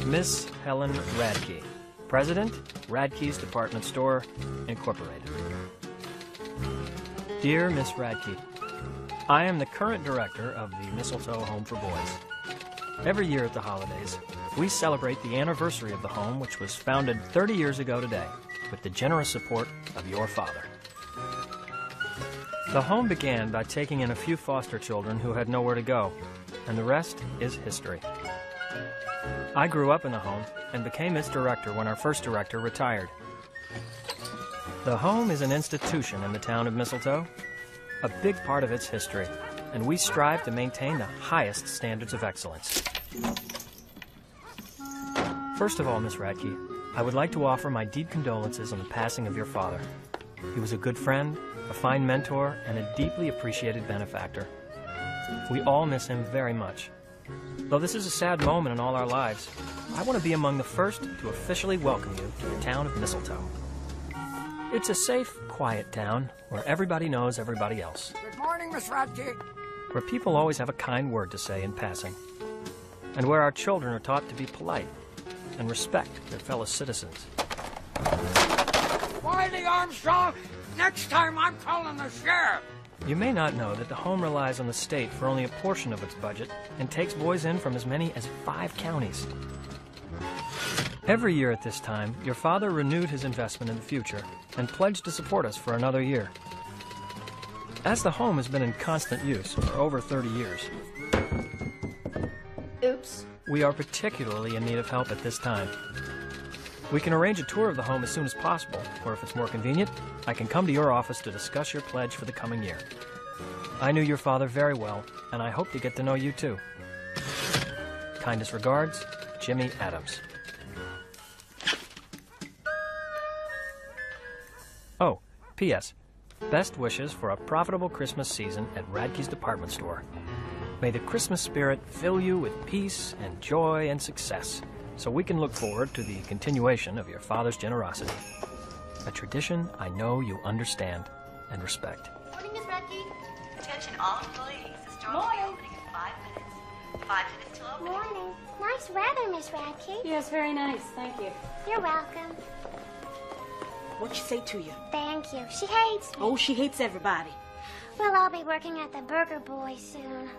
Miss Helen Radke, President, Radke's Department Store, Incorporated. Dear Miss Radke, I am the current director of the Mistletoe Home for Boys. Every year at the holidays, we celebrate the anniversary of the home, which was founded 30 years ago today, with the generous support of your father. The home began by taking in a few foster children who had nowhere to go, and the rest is history. I grew up in the home and became its director when our first director retired. The home is an institution in the town of Mistletoe, a big part of its history, and we strive to maintain the highest standards of excellence. First of all, Miss Radke, I would like to offer my deep condolences on the passing of your father. He was a good friend, a fine mentor, and a deeply appreciated benefactor. We all miss him very much. Though this is a sad moment in all our lives, I want to be among the first to officially welcome you to the town of Mistletoe. It's a safe, quiet town where everybody knows everybody else. Good morning, Miss Radke. Where people always have a kind word to say in passing. And where our children are taught to be polite and respect their fellow citizens. Wiley Armstrong, next time I'm calling the sheriff. You may not know that the home relies on the state for only a portion of its budget and takes boys in from as many as 5 counties. Every year at this time, your father renewed his investment in the future and pledged to support us for another year. As the home has been in constant use for over 30 years, Oops. we are particularly in need of help at this time. We can arrange a tour of the home as soon as possible, or if it's more convenient, I can come to your office to discuss your pledge for the coming year. I knew your father very well, and I hope to get to know you too. Kindest regards, Jimmy Adams. Oh, P.S. Best wishes for a profitable Christmas season at Radke's Department Store. May the Christmas spirit fill you with peace and joy and success, so we can look forward to the continuation of your father's generosity. A tradition I know you understand and respect. Morning, Miss Radke. Attention all employees. The store will be opening in 5 minutes. 5 minutes till opening. Morning. Nice weather, Miss Radke. Yes, very nice. Thank you. You're welcome. What'd she say to you? Thank you. She hates me. Oh, she hates everybody. Well, I'll be working at the Burger Boy soon. Money,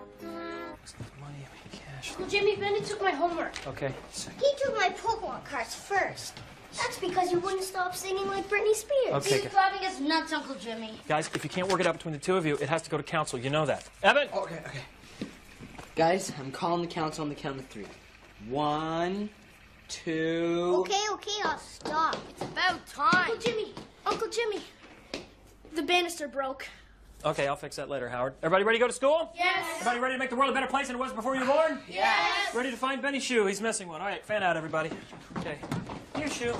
I mean cash. Uncle Jimmy, Bennett took my homework. Okay. He took my Pokemon cards first. That's because you wouldn't stop singing like Britney Spears. Okay. He's driving us nuts, Uncle Jimmy. Guys, if you can't work it out between the two of you, it has to go to council. You know that. Evan! Okay. Guys, I'm calling the council on the count of 3. 1, 2... Okay, I'll stop. It's about time. Uncle Jimmy, the banister broke. Okay, I'll fix that later, Howard. Everybody ready to go to school? Yes. Everybody ready to make the world a better place than it was before you were born? Yes. Ready to find Benny's shoe? He's missing one. All right, fan out, everybody. Okay. Here's shoe.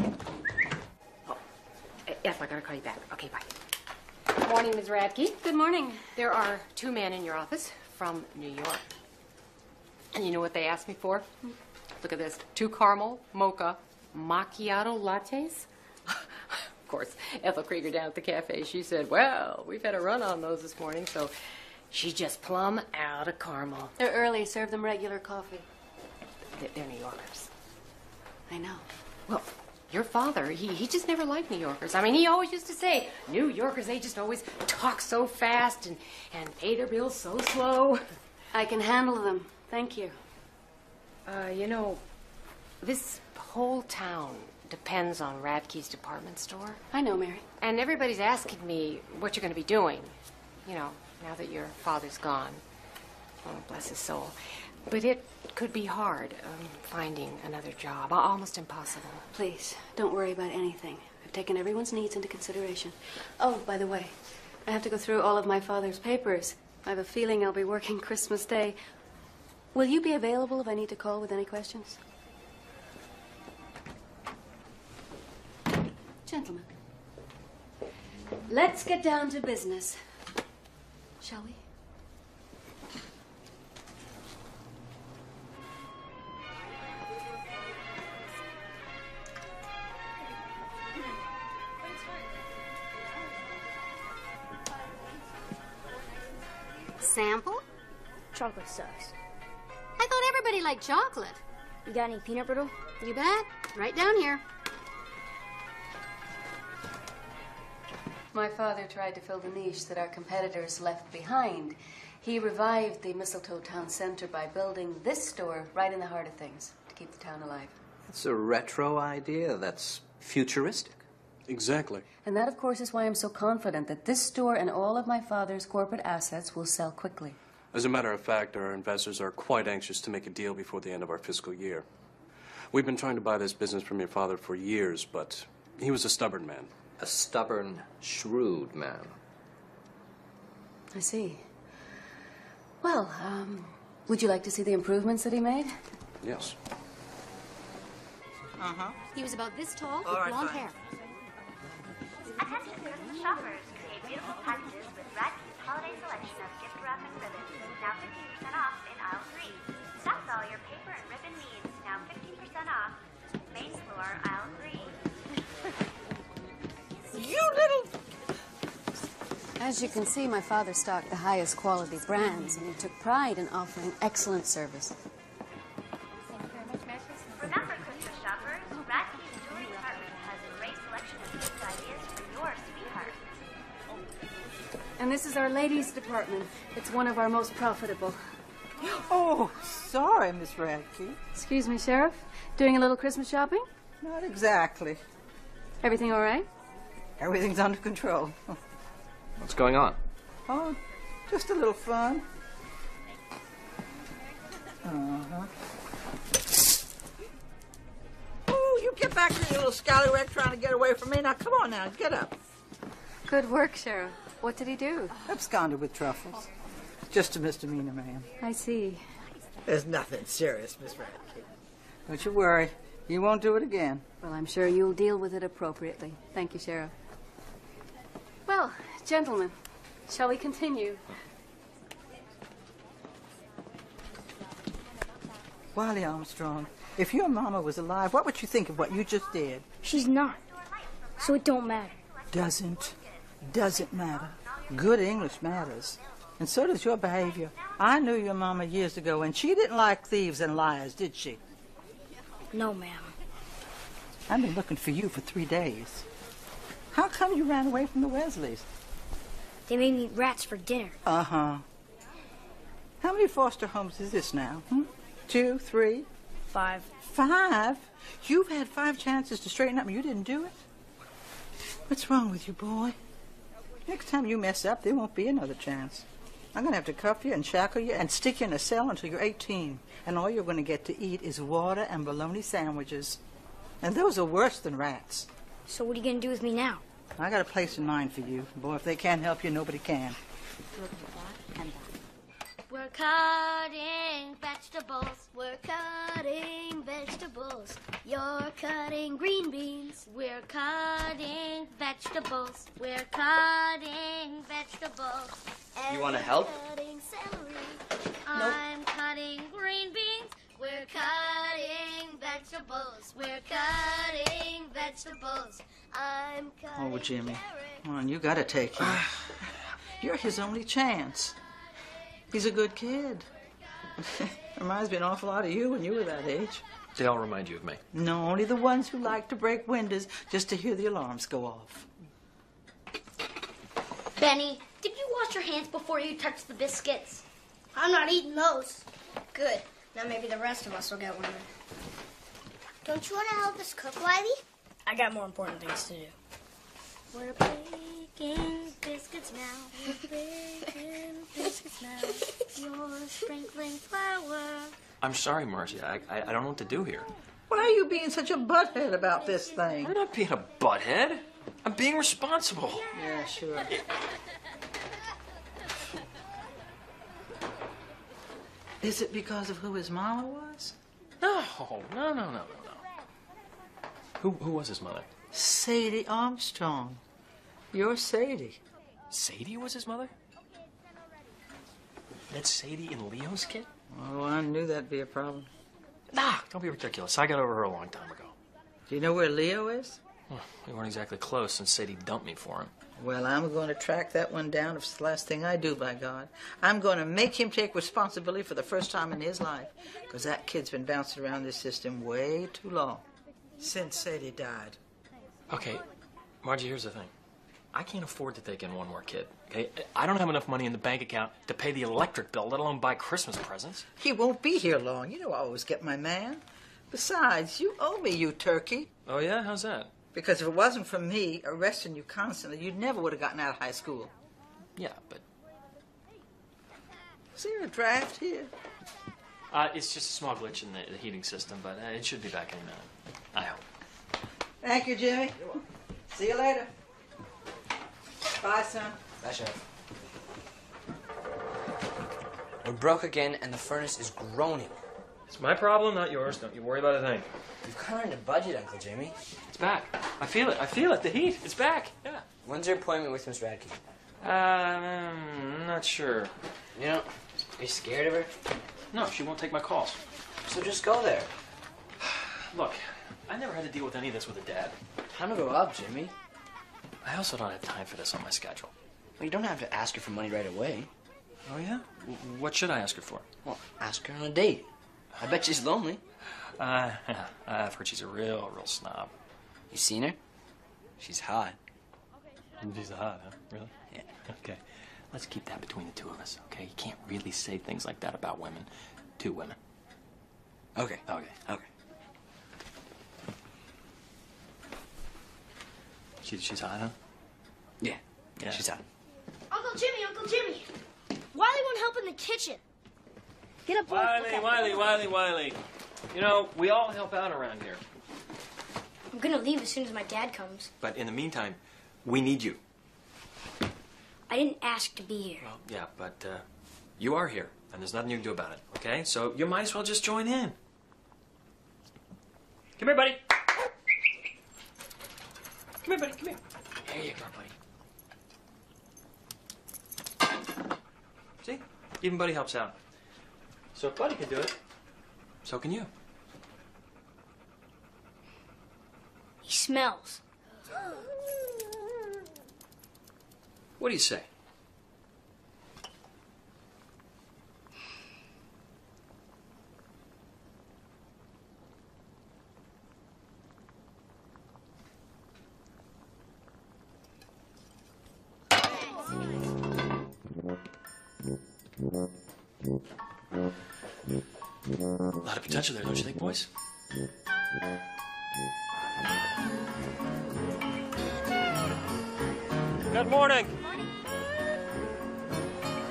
Yes, I gotta call you back. Okay, bye. Good morning, Ms. Radke. Good morning. There are 2 men in your office from New York. And you know what they asked me for? Look at this. 2 caramel, mocha, macchiato lattes. Of course, Ethel Krieger down at the cafe, she said, well, we've had a run on those this morning, so she's just plumb out of caramel. They're early. Serve them regular coffee. They're New Yorkers. I know. Well, your father, he just never liked New Yorkers. I mean, he always used to say, New Yorkers, they just always talk so fast and pay their bills so slow. I can handle them. Thank you. You know, this whole town depends on Radke's department store. I know, Mary. And everybody's asking me what you're going to be doing, you know, now that your father's gone. Oh, bless his soul. But it could be hard finding another job, almost impossible. Please, don't worry about anything. I've taken everyone's needs into consideration. Oh, by the way, I have to go through all of my father's papers. I have a feeling I'll be working Christmas Day. Will you be available if I need to call with any questions? Gentlemen, let's get down to business, shall we? Sample? Chocolate sauce. I thought everybody liked chocolate. You got any peanut brittle? You bet. Right down here. My father tried to fill the niche that our competitors left behind. He revived the Mistletoe Town Center by building this store right in the heart of things to keep the town alive. It's a retro idea. That's futuristic. Exactly. And that, of course, is why I'm so confident that this store and all of my father's corporate assets will sell quickly. As a matter of fact, our investors are quite anxious to make a deal before the end of our fiscal year. We've been trying to buy this business from your father for years, but he was a stubborn man. A stubborn, shrewd man. I see. Well, would you like to see the improvements that he made? Yes. He was about this tall All with right, blonde fine. hair. Attention Christmas shoppers, create beautiful packages with Radke's holiday selection of gift wrapping ribbons. Now 15% off in aisle 3. That's all your paper and ribbon needs. Now 15% off. Main floor, aisle 3. You little... As you can see, my father stocked the highest quality brands, and he took pride in offering excellent service. Remember, Christmas shoppers, Radke's jewelry department has a great selection of gift ideas for your sweetheart. And this is our ladies' department. It's one of our most profitable. Oh, sorry, Miss Radke. Excuse me, Sheriff. Doing a little Christmas shopping? Not exactly. Everything all right? Everything's under control. What's going on? Oh, just a little fun. Oh, you get back to your little scallywag trying to get away from me. Now, come on now, get up. Good work, Sheriff. What did he do? Absconded with truffles. Just a misdemeanor, ma'am. I see. There's nothing serious, Miss Radke. Don't you worry. You won't do it again. Well, I'm sure you'll deal with it appropriately. Thank you, Sheriff. Well, gentlemen, shall we continue? Wiley Armstrong, if your mama was alive, what would you think of what you just did? She's not. So it don't matter. Doesn't matter. Good English matters. And so does your behavior. I knew your mama years ago, and she didn't like thieves and liars, did she? No, ma'am. I've been looking for you for 3 days. How come you ran away from the Wesleys? They made me eat rats for dinner. Uh-huh. How many foster homes is this now? 2, 3? 5. 5? You've had 5 chances to straighten up and you didn't do it? What's wrong with you, boy? Next time you mess up, there won't be another chance. I'm going to have to cuff you and shackle you and stick you in a cell until you're 18. And all you're going to get to eat is water and bologna sandwiches. And those are worse than rats. So what are you going to do with me now? I got a place in mind for you. Boy, if they can't help you, nobody can. We're cutting vegetables. We're cutting vegetables. You're cutting green beans. We're cutting vegetables. We're cutting vegetables. You wanna help? Cutting celery. I'm cutting green beans. We're cutting vegetables. We're cutting vegetables. I'm cutting Oh, Jimmy, carrots. come on, you got to take him. You're his only chance. He's a good kid. Reminds me an awful lot of you when you were that age. They all remind you of me. No, only the ones who like to break windows just to hear the alarms go off. Benny, did you wash your hands before you touched the biscuits? I'm not eating those. Good. Now maybe the rest of us will get one. Don't you want to help us cook, Wiley? I got more important things to do. We're baking biscuits now. We're baking biscuits now. You're sprinkling flour. I'm sorry, Marcy. I don't know what to do here. Why are you being such a butthead about this thing? I'm not being a butthead. I'm being responsible. Yeah, sure. Is it because of who his mama was? No. Who was his mother? Sadie Armstrong. You're Sadie. Sadie was his mother? That's Sadie and Leo's kid? Oh, I knew that'd be a problem. Nah, don't be ridiculous. I got over her a long time ago. Do you know where Leo is? Well, we weren't exactly close since Sadie dumped me for him. Well, I'm going to track that one down if it's the last thing I do, by God. I'm going to make him take responsibility for the first time in his life, because that kid's been bouncing around this system way too long. Since Sadie died. Okay, Margie, here's the thing. I can't afford to take in one more kid, okay? I don't have enough money in the bank account to pay the electric bill, let alone buy Christmas presents. He won't be here long. You know I always get my man. Besides, you owe me, you turkey. Oh, yeah? How's that? Because if it wasn't for me arresting you constantly, you never would have gotten out of high school. Yeah, but... Is there a draft here? It's just a small glitch in the heating system, but it should be back in a minute. I hope. Thank you, Jimmy. See you later. Bye, son. Bye, Chef. We're broke again, and the furnace is groaning. It's my problem, not yours. Don't you worry about a thing. You've cut on your budget, Uncle Jimmy. It's back. I feel it. I feel it. The heat. It's back. Yeah. When's your appointment with Miss Radke? I'm not sure. You know, are you scared of her? No, she won't take my calls. So just go there. Look, I never had to deal with any of this with a dad. Time to grow up, Jimmy. I also don't have time for this on my schedule. Well, you don't have to ask her for money right away. Oh, yeah? What should I ask her for? Well, ask her on a date. I bet she's lonely. I've heard she's a real snob. You seen her? She's hot. She's hot, huh? Really? Yeah. Okay. Let's keep that between the two of us, okay? You can't really say things like that about women to women. Okay. Okay. Okay. She's hot, huh? Yeah. Yeah. She's hot. Uncle Jimmy! Wiley won't help in the kitchen. Get up, boy. Wiley. You know, we all help out around here. I'm gonna leave as soon as my dad comes. But in the meantime, we need you. I didn't ask to be here. Well, yeah, but you are here, and there's nothing you can do about it, okay? So you might as well just join in. Come here, buddy. Come here, buddy, come here. There you go, buddy. See? Even Buddy helps out. So if Buddy can do it, so can you. He smells. What do you say? A lot of potential there, don't you think, boys? Good morning.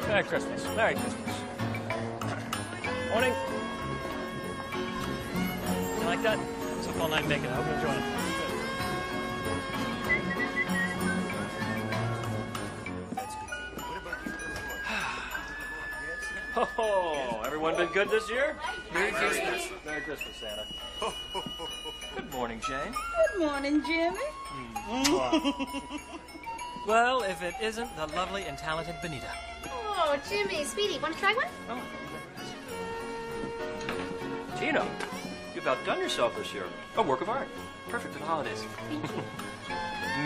Merry Christmas. Merry Christmas. Morning. You like that? It's up all night making. I hope you enjoy it. Oh, everyone been good this year? Merry Christmas. Merry Christmas, Santa. Good morning, Jane. Good morning, Jimmy. Well, if it isn't the lovely and talented Benita. Oh, Jimmy, sweetie, want to try one? Oh. Gina, you've outdone yourself this year. A work of art. Perfect for the holidays. Thank you.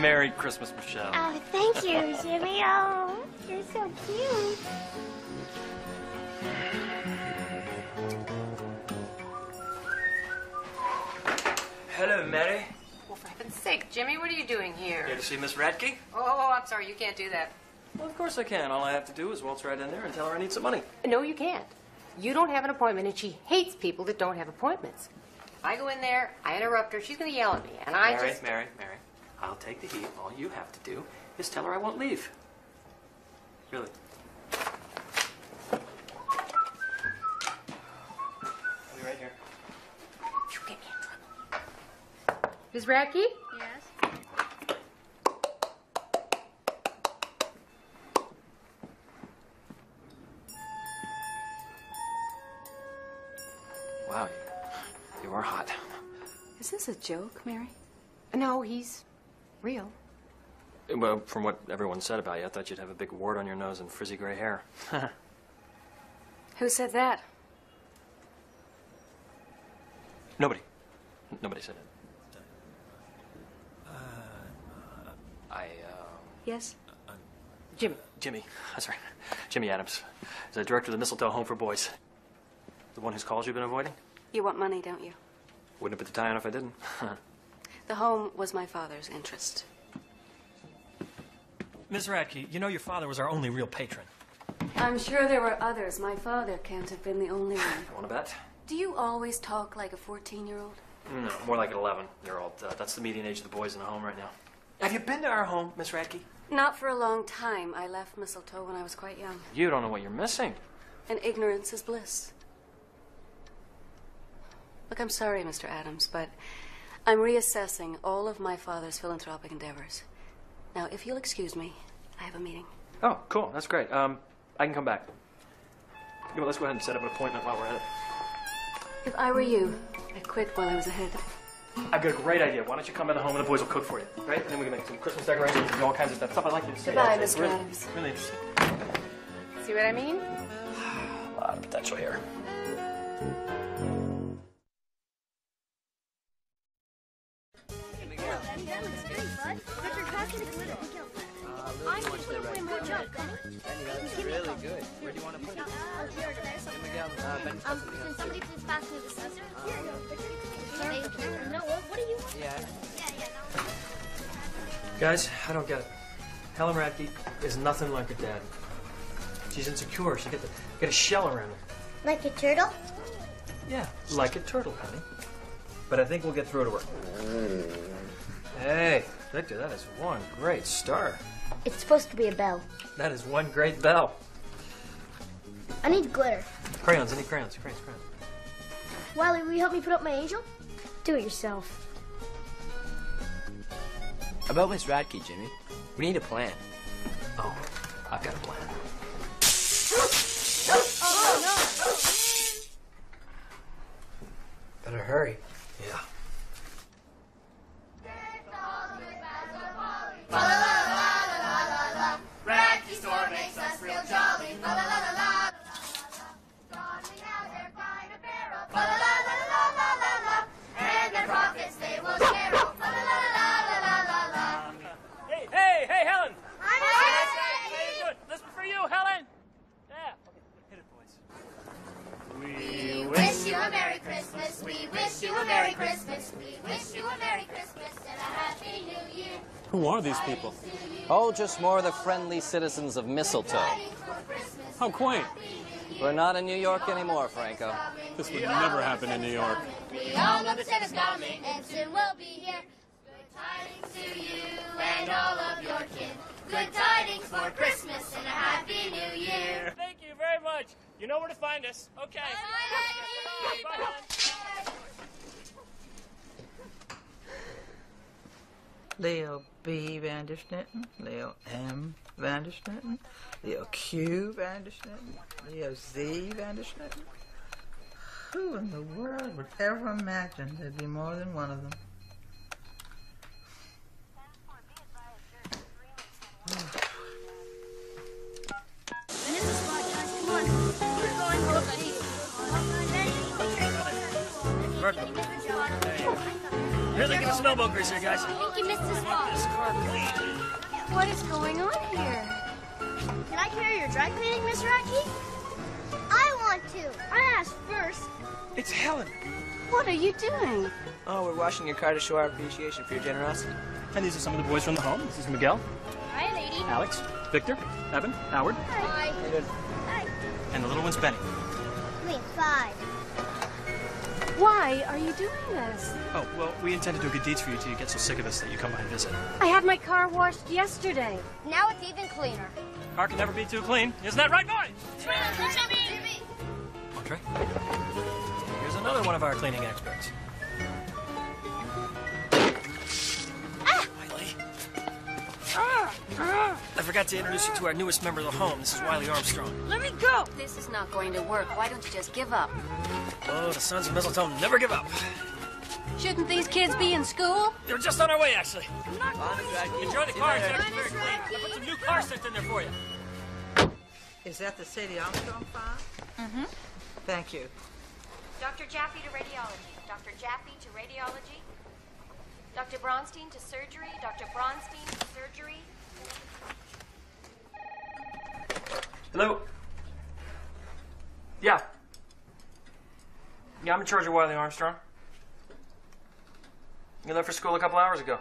Merry Christmas, Michelle. Oh, thank you, Jimmy. Oh, you're so cute. Hello, Mary. Well, for heaven's sake, Jimmy, what are you doing here? Here to see Miss Radke? Oh, I'm sorry, you can't do that. Well, of course I can. All I have to do is waltz right in there and tell her I need some money. No, you can't. You don't have an appointment, and she hates people that don't have appointments. If I go in there, I interrupt her, she's going to yell at me, and Mary, I'll take the heat. All you have to do is tell her I won't leave. Really. I'll be right here. You get me in trouble. Ms. Radke? Yes? Wow, you are hot. Is this a joke, Mary? No, he's real. Well, from what everyone said about you, I thought you'd have a big wart on your nose and frizzy gray hair. Who said that? Nobody said it. Yes? Jimmy, sorry. Jimmy Adams. He's the director of the Mistletoe Home for Boys. The one whose calls you've been avoiding? You want money, don't you? Wouldn't have put the tie on if I didn't. The home was my father's interest. Miss Radke, you know your father was our only real patron. I'm sure there were others. My father can't have been the only one. Want to bet? Do you always talk like a 14-year-old? No, more like an 11-year-old. That's the median age of the boys in the home right now. Have you been to our home, Miss Radke? Not for a long time. I left Mistletoe when I was quite young. You don't know what you're missing. And ignorance is bliss. Look, I'm sorry, Mr. Adams, but I'm reassessing all of my father's philanthropic endeavors. Now, if you'll excuse me, I have a meeting. Oh, cool. That's great. I can come back. You know, let's go ahead and set up an appointment while we're at it. If I were you, I'd quit while I was ahead. I've got a great idea. Why don't you come by the home and the boys will cook for you, right? And then we can make some Christmas decorations and all kinds of stuff I'd like you to see. Goodbye, It's Mr. Adams. Really interesting. See what I mean? A lot of potential here. I'm just going to play more junk. That's really good. Where do you want to put it? Miguel, Can somebody please pass me the scissors? Thank you. No, what do you want? Yeah. No. Guys, I don't get it. Helen Radke is nothing like her dad. She's insecure. She's got a shell around her. Like a turtle? Yeah, like a turtle, honey. But I think we'll get through to her. Hey, Victor, that is one great star. It's supposed to be a bell. That is one great bell. I need glitter. Crayons, I need crayons. Crayons. Wiley, will you help me put up my angel? Do it yourself. About Miss Radke, Jimmy. We need a plan. Oh, I've got a plan. Better hurry. Yeah. Radke store makes us real jolly. La la la la la. Godly now their kind apparel. La la la la la la la. And their profits they will share. La la la la la la la. Hey, Helen! I'm How you doing? This one for you, Helen! Yeah. Hit it, boys. We wish you a Merry Christmas. We wish you a Merry Christmas. We wish you a Merry Christmas and a Happy New Year. Who are these people? Oh, just more of the friendly citizens of Mistletoe. How quaint. We're not in New York anymore, Franco. This would never happen in New York. We all know the Santa's coming and soon we'll be here. Good tidings to you and all of your kin. Good tidings for Christmas and a Happy New Year. Thank you very much. You know where to find us. Okay. Bye, Helen. Leo B. Vandersnitten, Leo M. Vandersnitten, Leo Q. Vandersnitten, Leo Z. Vandersnitten. Who in the world would ever imagine there'd be more than one of them? Here's a get some elbow grease here, guys. Thank you, Mr. Spot. What is going on here? Can I carry your dry cleaning, Miss Radke? I want to. I asked first. It's Helen. What are you doing? Oh, we're washing your car to show our appreciation for your generosity. And these are some of the boys from the home. This is Miguel, Hi, lady. Alex, Victor, Evan, Howard, Hi. Hi. and the little one's Benny. Wait, 5. Why are you doing this? Oh, well, we intend to do good deeds for you till you get so sick of us that you come by and visit. I had my car washed yesterday. Now it's even cleaner. Car can never be too clean. Isn't that right, boys? Jimmy! Entree. Here's another one of our cleaning experts. Wiley. I forgot to introduce you to our newest member of the home. This is Wiley Armstrong. Let me go! This is not going to work. Why don't you just give up? Oh, the sons of Mistletoe never give up. Shouldn't these kids be in school? They're just on our way, actually. Radke. Enjoy the car. It's actually very clean. I put some new car scent in there for you. Is that the Sadie Armstrong file? Mm-hmm. Thank you. Dr. Jaffe to radiology. Dr. Jaffe to radiology. Dr. Bronstein to surgery. Dr. Bronstein to surgery. Hello? Yeah. Yeah, I'm in charge of Wiley Armstrong. You left for school a couple hours ago.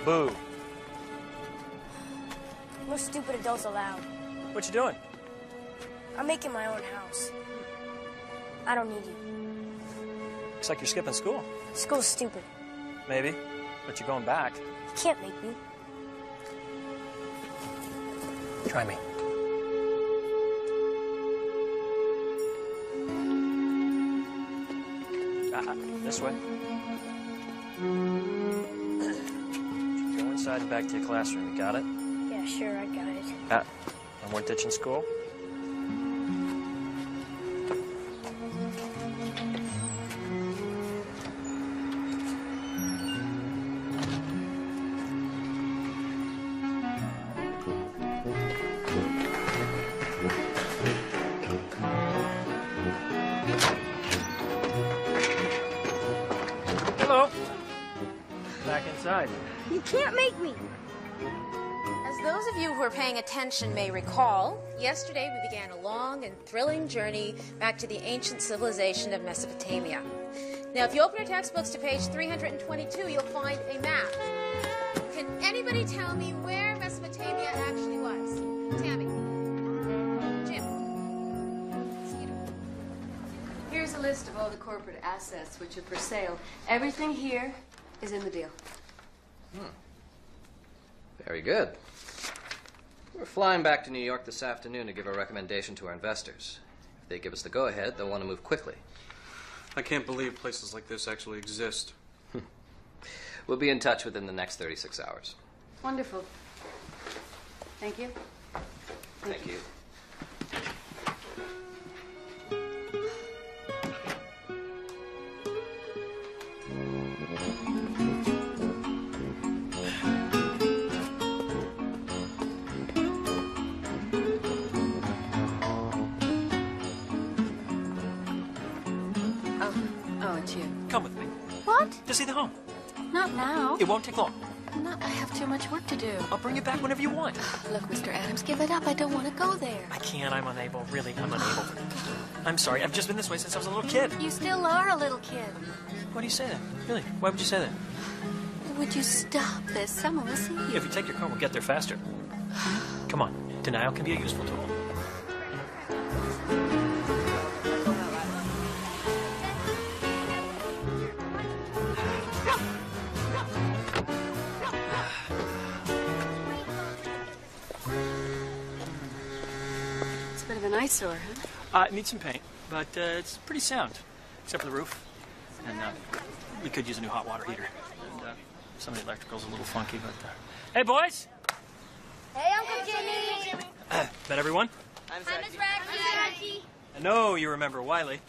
Boo. No stupid adults allowed. What you doing? I'm making my own house. I don't need you. Looks like you're skipping school. School's stupid. Maybe, but you're going back. You can't make me. Try me. This way. Go inside and back to your classroom. You got it? Yeah, sure, I got it. No more ditching school? Hello. Back inside. You can't make me. As those of you who are paying attention may recall, yesterday we began a long and thrilling journey back to the ancient civilization of Mesopotamia. Now, if you open your textbooks to page 322, you'll find a map. Can anybody tell me where Mesopotamia actually was? Tammy? Jim? Cedar? Here's a list of all the corporate assets which are for sale. Everything here is in the deal. Very good. We're flying back to New York this afternoon to give a recommendation to our investors. If they give us the go-ahead, they'll want to move quickly. I can't believe places like this actually exist. We'll be in touch within the next 36 hours. Wonderful. Thank you. Thank you. Oh, it's you. Come with me. What? To see the home. Not now. It won't take long. I have too much work to do. I'll bring you back whenever you want. Look, Mr. Adams, give it up. I don't want to go there. I can't. I'm unable. Really, I'm unable. I'm sorry. I've just been this way since I was a little kid. You still are a little kid. Why do you say that? Really? Why would you say that? Would you stop this? Someone will see you. Yeah, if you take your car, we'll get there faster. Come on. Denial can be a useful tool. It's a bit of an eyesore, huh? It needs some paint, but it's pretty sound, except for the roof. And we could use a new hot water heater. And some of the electrical's a little funky, but... Hey, boys! Hey, Uncle Jimmy! Met everyone? Hi, Miss Radke. I know you remember Wiley.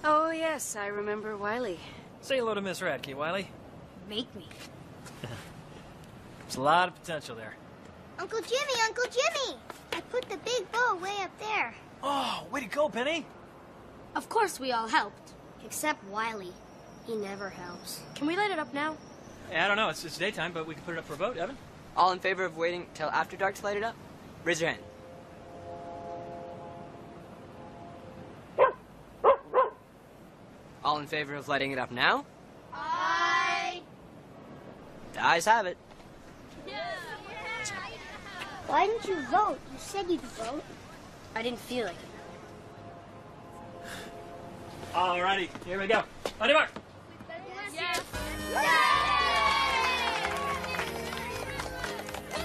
Oh, yes, I remember Wiley. Say hello to Miss Radke, Wiley. Make me. There's a lot of potential there. Uncle Jimmy, Uncle Jimmy! I put the big bow way up there. Oh, way to go, Penny. Of course we all helped. Except Wiley. He never helps. Can we light it up now? I don't know. It's daytime, but we can put it up for a vote, Evan. All in favor of waiting till after dark to light it up? Raise your hand. All in favor of lighting it up now? Aye. The ayes have it. Why didn't you vote? You said you'd vote. I didn't feel like it. Alrighty, here we go. On your mark. Yes.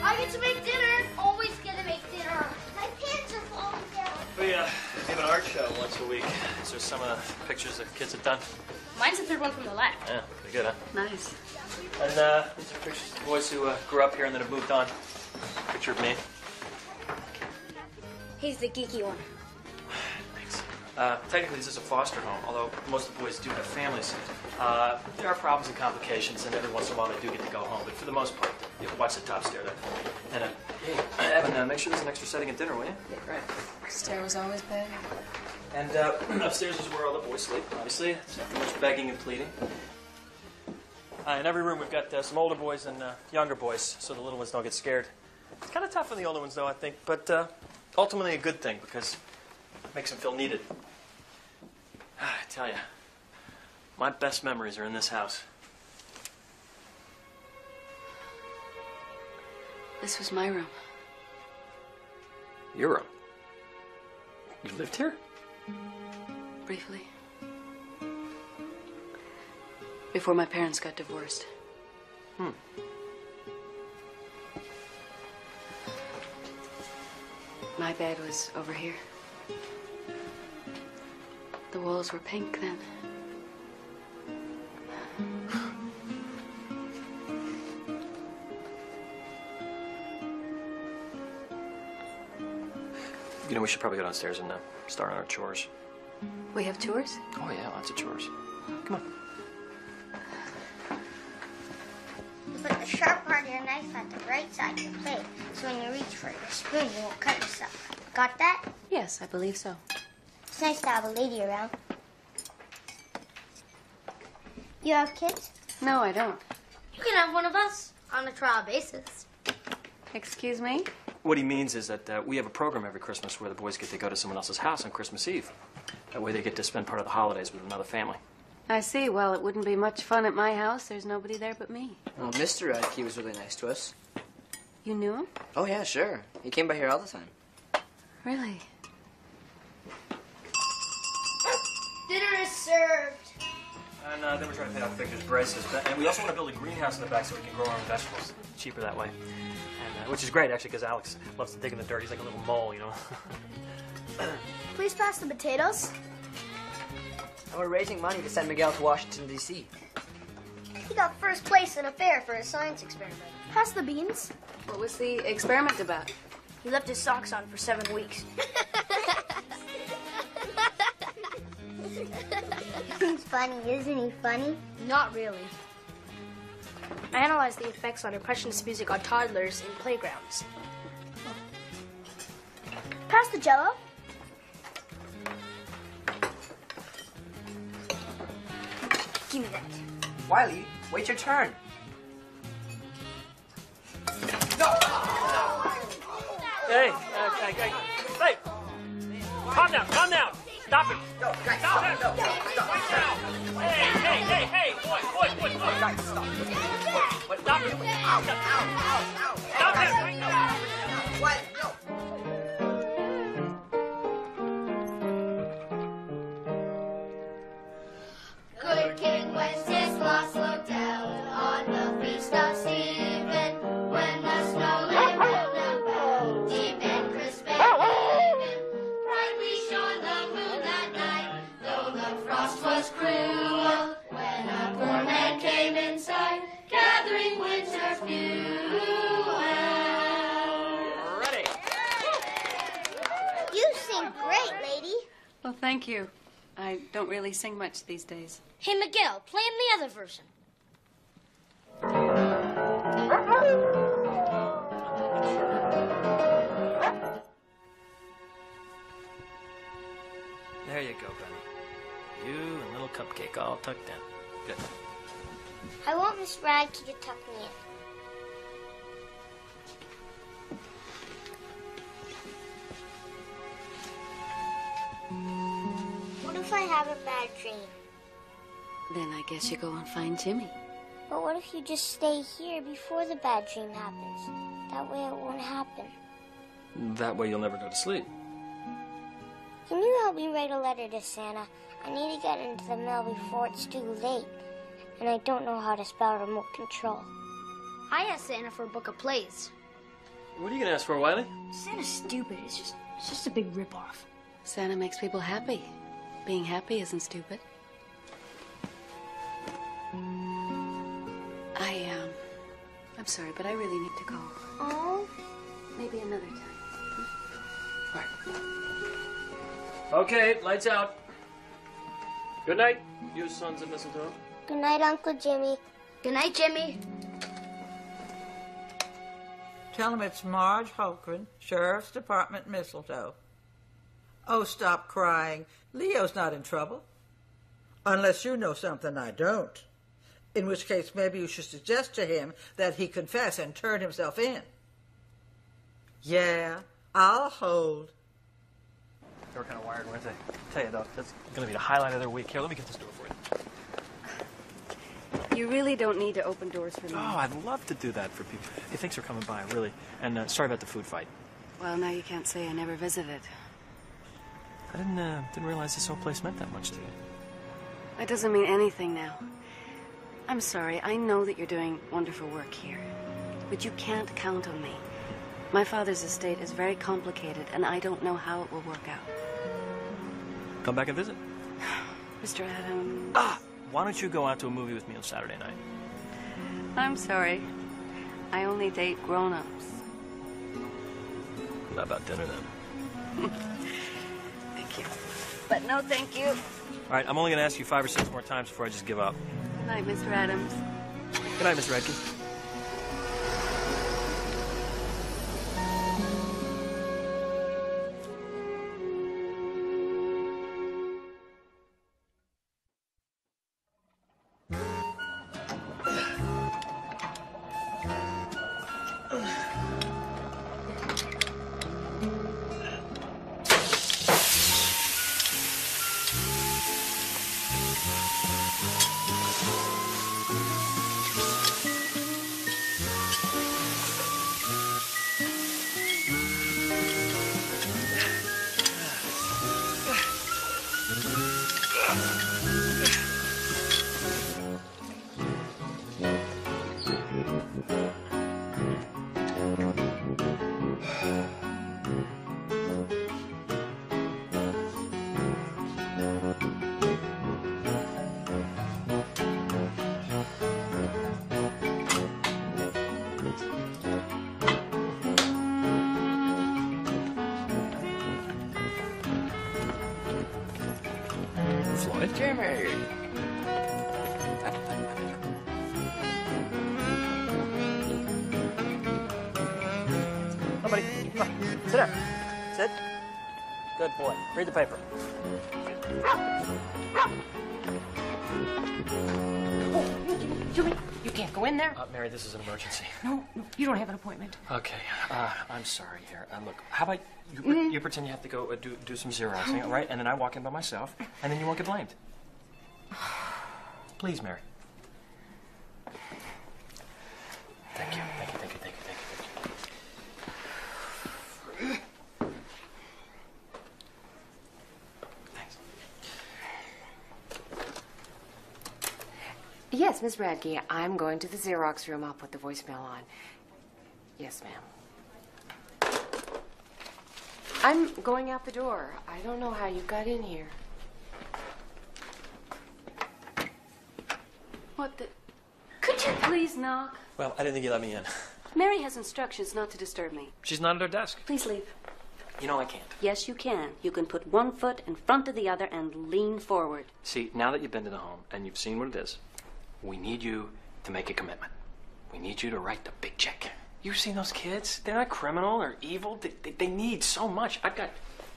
I get to make dinner. Always get to make dinner. My pants are falling down. We have an art show once a week. These are some of the pictures that kids have done. Mine's the third one from the left. Yeah, pretty good, huh? Nice. And these are pictures of boys who grew up here and then have moved on. Picture of me. He's the geeky one. Thanks. Technically, this is a foster home, although most of the boys do have families. There are problems and complications, and every once in a while they do get to go home. But for the most part, watch the top stair there. And hey, Evan, make sure there's an extra setting at dinner, will you? Yeah, right. Stair was always big. And upstairs is where all the boys sleep, obviously. It's not too much begging and pleading. In every room, we've got some older boys and younger boys, so the little ones don't get scared. It's kind of tough on the older ones, though, I think, but ultimately a good thing because it makes them feel needed. I tell you, my best memories are in this house. This was my room. Your room? You lived here? Briefly. Before my parents got divorced. My bed was over here. The walls were pink then. You know, we should probably go downstairs and start on our chores. We have chores? Oh, yeah, lots of chores. Come on. You put the sharp part of your knife at the right side of your plate, so when you reach for your spoon, you won't cut yourself. Got that? Yes, I believe so. It's nice to have a lady around. You have kids? No, I don't. You can have one of us on a trial basis. Excuse me? What he means is that we have a program every Christmas where the boys get to go to someone else's house on Christmas Eve. That way they get to spend part of the holidays with another family. I see. Well, it wouldn't be much fun at my house. There's nobody there but me. Well, Mr. Radke was really nice to us. You knew him? Oh, yeah, sure. He came by here all the time. Really? Dinner is served. And then we're trying to pay off Victor's braces. And we also want to build a greenhouse in the back so we can grow our own vegetables. Cheaper that way. And, which is great, actually, because Alex loves to dig in the dirt. He's like a little mole, you know. Please pass the potatoes. And we're raising money to send Miguel to Washington, D.C. He got first place in a fair for his science experiment. Pass the beans. What was the experiment about? He left his socks on for 7 weeks. He's funny, isn't he funny? Not really. I analyzed the effects on impressionist music on toddlers in playgrounds. Pass the Jell-O. Give me that. Wiley, wait your turn. Hey, hey, calm down, calm down. Stop it. No, guys, Stop it. no, Wait now. Hey, boy. Guys, stop. What Stop it. Ow, ow. Stop it right now. What? No. Good King Wenceslas looked down on the feast of Stephen, when the snow lay round about, deep and crisp and even. Brightly shone the moon that night, though the frost was cruel, when a poor man came in sight, gathering winter's fuel. Ready. You sing great, lady. Well, thank you. I don't really sing much these days. Hey, Miguel, play him the other version. all tucked in. Good. I want Miss Radke to tuck me in. What if I have a bad dream? Then I guess you go and find Jimmy. But what if you just stay here before the bad dream happens? That way it won't happen. That way you'll never go to sleep. Can you help me write a letter to Santa? I need to get into the mail before it's too late. And I don't know how to spell remote control. I asked Santa for a book of plays. What are you going to ask for, Wiley? Santa's stupid. It's just a big ripoff. Santa makes people happy. Being happy isn't stupid. I'm sorry, but I really need to go. Oh? Maybe another time. Okay, lights out. Good night, you sons of mistletoe. Good night, Uncle Jimmy. Good night, Jimmy. Tell him it's Marge Holgren, Sheriff's Department, Mistletoe. Oh, stop crying. Leo's not in trouble. Unless you know something I don't. In which case, maybe you should suggest to him that he confess and turn himself in. Yeah, I'll hold. They were kind of wired, weren't they? Tell you, though, that's going to be the highlight of their week. Here, let me get this door for you. You really don't need to open doors for me. Oh, I'd love to do that for people. Hey, thanks for coming by, really. And sorry about the food fight. Well, now you can't say I never visited. I didn't realize this whole place meant that much to you. That doesn't mean anything now. I'm sorry. I know that you're doing wonderful work here. But you can't count on me. My father's estate is very complicated, and I don't know how it will work out. Come back and visit. Mr. Adams. Why don't you go out to a movie with me on Saturday night? I'm sorry. I only date grown-ups. How about dinner, then? Thank you. But no thank you. All right, I'm only going to ask you 5 or 6 more times before I just give up. Good night, Mr. Adams. Good night, Miss Radke. Jimmy! Somebody, come on, sit down. Sit. Good boy. Read the paper. Jimmy, you can't go in there. Mary, this is an emergency. No, you don't have an appointment. Okay, I'm sorry here. Look, how about you pretend you have to go do some Xeroxing, all right? And then I walk in by myself, and then you won't get blamed. Please, Mary. Thank you, thank you, thank you, thank you, thank you, thank you. Thanks. Yes, Miss Radke, I'm going to the Xerox room. I'll put the voicemail on. Yes, ma'am. I'm going out the door. I don't know how you got in here. What the... Could you please knock? Well, I didn't think you let me in. Mary has instructions not to disturb me. She's not at her desk. Please leave. You know I can't. Yes, you can. You can put one foot in front of the other and lean forward. See, now that you've been to the home and you've seen what it is, we need you to make a commitment. We need you to write the big check. You've seen those kids? They're not criminal or evil. They need so much. I've got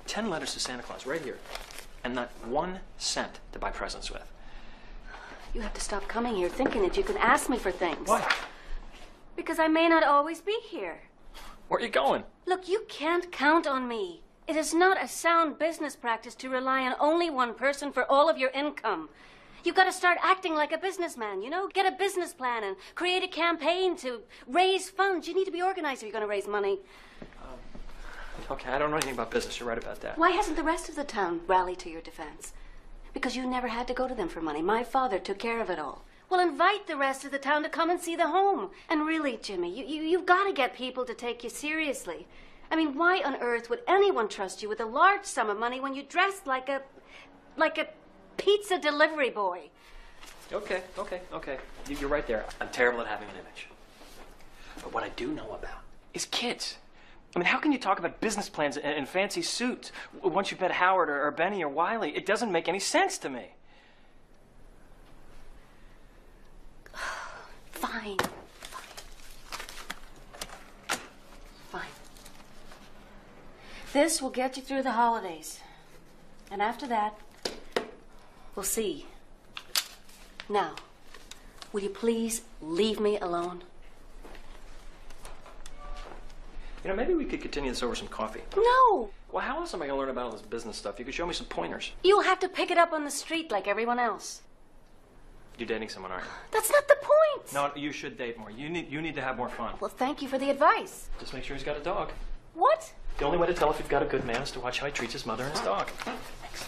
10 letters to Santa Claus right here, and not 1 cent to buy presents with. You have to stop coming here thinking that you can ask me for things. Why? Because I may not always be here. Where are you going? Look, you can't count on me. It is not a sound business practice to rely on only one person for all of your income. You've got to start acting like a businessman, you know? Get a business plan and create a campaign to raise funds. You need to be organized if you're going to raise money. Okay, I don't know anything about business. You're right about that. Why hasn't the rest of the town rallied to your defense? Because you never had to go to them for money. My father took care of it all. Well, invite the rest of the town to come and see the home. And really, Jimmy, you've got to get people to take you seriously. I mean, why on earth would anyone trust you with a large sum of money when you dressed like a pizza delivery boy? Okay. You're right there. I'm terrible at having an image. But what I do know about is kids. I mean, how can you talk about business plans and fancy suits once you've met Howard or Benny or Wiley? It doesn't make any sense to me. Fine. This will get you through the holidays. And after that, we'll see. Now, will you please leave me alone? You know, maybe we could continue this over some coffee. No! Well, how else am I going to learn about all this business stuff? You could show me some pointers. You'll have to pick it up on the street like everyone else. You're dating someone, aren't you? That's not the point! No, you should date more. You need to have more fun. Well, thank you for the advice. Just make sure he's got a dog. What? The only way to tell if you've got a good man is to watch how he treats his mother and his dog. Thanks.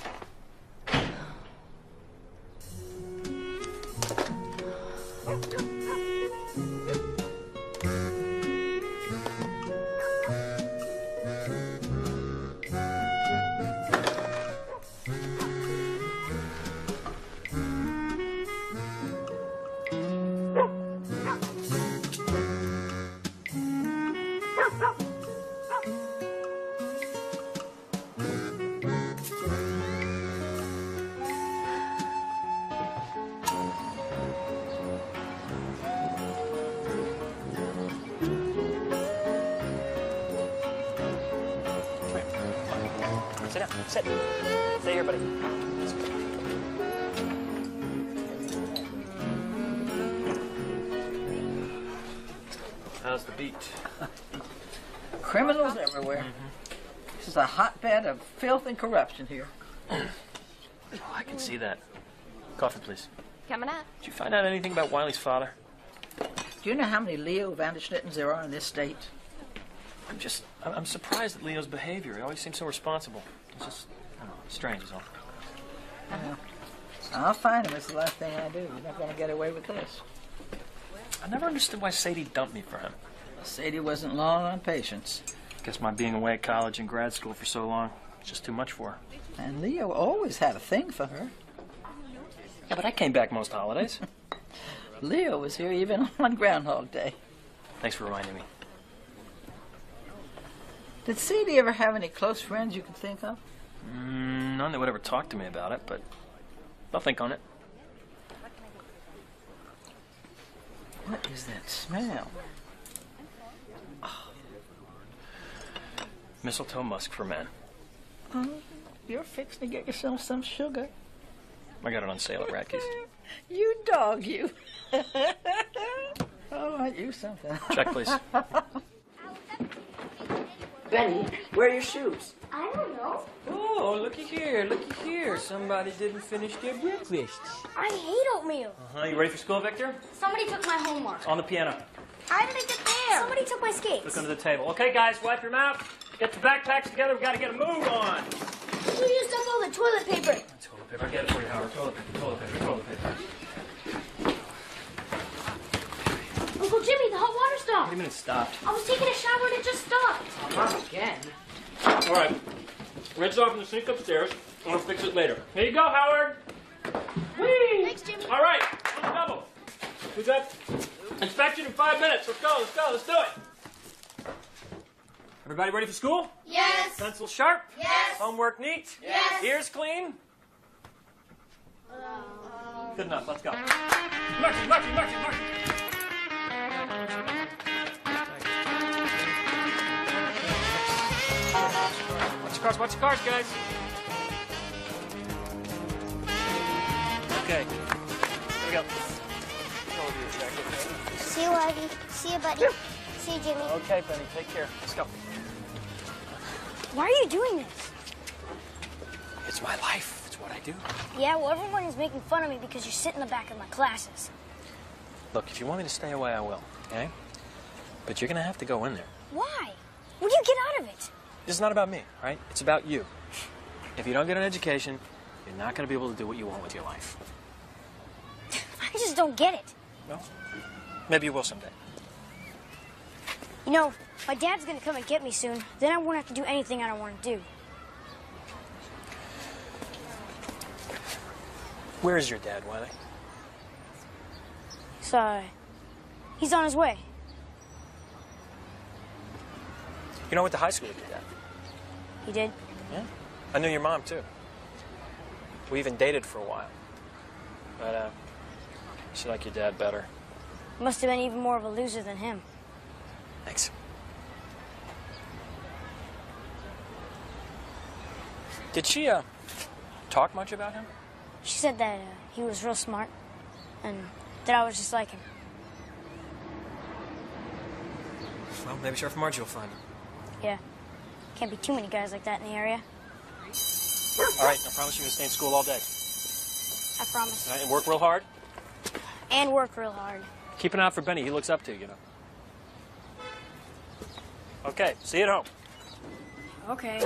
Sit down. Sit. Stay here, buddy. How's the beat? Criminals everywhere. This is a hotbed of filth and corruption here. Oh, I can see that. Coffee, please. Coming up. Did you find out anything about Wiley's father? Do you know how many Leo Van der Schlittens there are in this state? I'm surprised at Leo's behavior. He always seems so responsible. It's just, I don't know, strange is all. Well, I'll find him. It's the last thing I do. You're not going to get away with this. I never understood why Sadie dumped me for him. Sadie wasn't long on patience. Guess my being away at college and grad school for so long was just too much for her. And Leo always had a thing for her. Yeah, but I came back most holidays. Leo was here even on Groundhog Day. Thanks for reminding me. Did Sadie ever have any close friends you could think of? None that would ever talk to me about it, but I'll think on it. What is that smell? Oh. Mistletoe musk for men. Oh, you're fixing to get yourself some sugar. I got it on sale at Ratke's. You dog, you. Oh, aren't you something? Check, please. Benny, where are your shoes? I don't know. Oh, looky here. Somebody didn't finish their breakfast. I hate oatmeal. You ready for school, Victor? Somebody took my homework. On the piano. How did it get there? Somebody took my skates. Look under the table. Okay, guys, wipe your mouth. Get the backpacks together. We've got to get a move on. You used up all the toilet paper. Toilet paper. I'll get it for you, Howard. Toilet paper. Uncle Jimmy, the hot water stopped. What do you mean it stopped? I was taking a shower and it just stopped. Not again. All right. Rinse off and sneak upstairs. I'll fix it later. Here you go, Howard. Whee! Thanks, Jimmy. All right. On the double. We got inspection in 5 minutes. Let's go. Let's do it. Everybody ready for school? Yes. Pencil sharp? Yes. Homework neat? Yes. Ears clean? Good enough. Let's go. Marching. Watch the cars, guys. Okay. Gotta we go. Go over your jacket, Penny. See you, Ivy. See you, buddy. See you, Jimmy. Okay, Penny, take care. Let's go. Why are you doing this? It's my life. It's what I do. Yeah, well, everyone is making fun of me because you sit in the back of my classes. Look, if you want me to stay away, I will, okay? But you're going to have to go in there. Why? Will you get out of it? This is not about me, all right? It's about you. If you don't get an education, you're not going to be able to do what you want with your life. I just don't get it. No? Maybe you will someday. You know, my dad's gonna come and get me soon. Then I won't have to do anything I don't want to do. Where is your dad, Wiley? So, he's on his way. You know, I went to high school with your dad. He did? Yeah. I knew your mom, too. We even dated for a while. But, she liked your dad better. Must have been even more of a loser than him. Thanks. Did she, talk much about him? She said that he was real smart, and that I was just like him. Well, maybe Sheriff Margie will find him. Yeah. Can't be too many guys like that in the area. All right, I promise you're going to stay in school all day. I promise. All right, and work real hard? And work real hard. Keep an eye out for Benny. He looks up to you, you know. Okay, see you at home. Okay.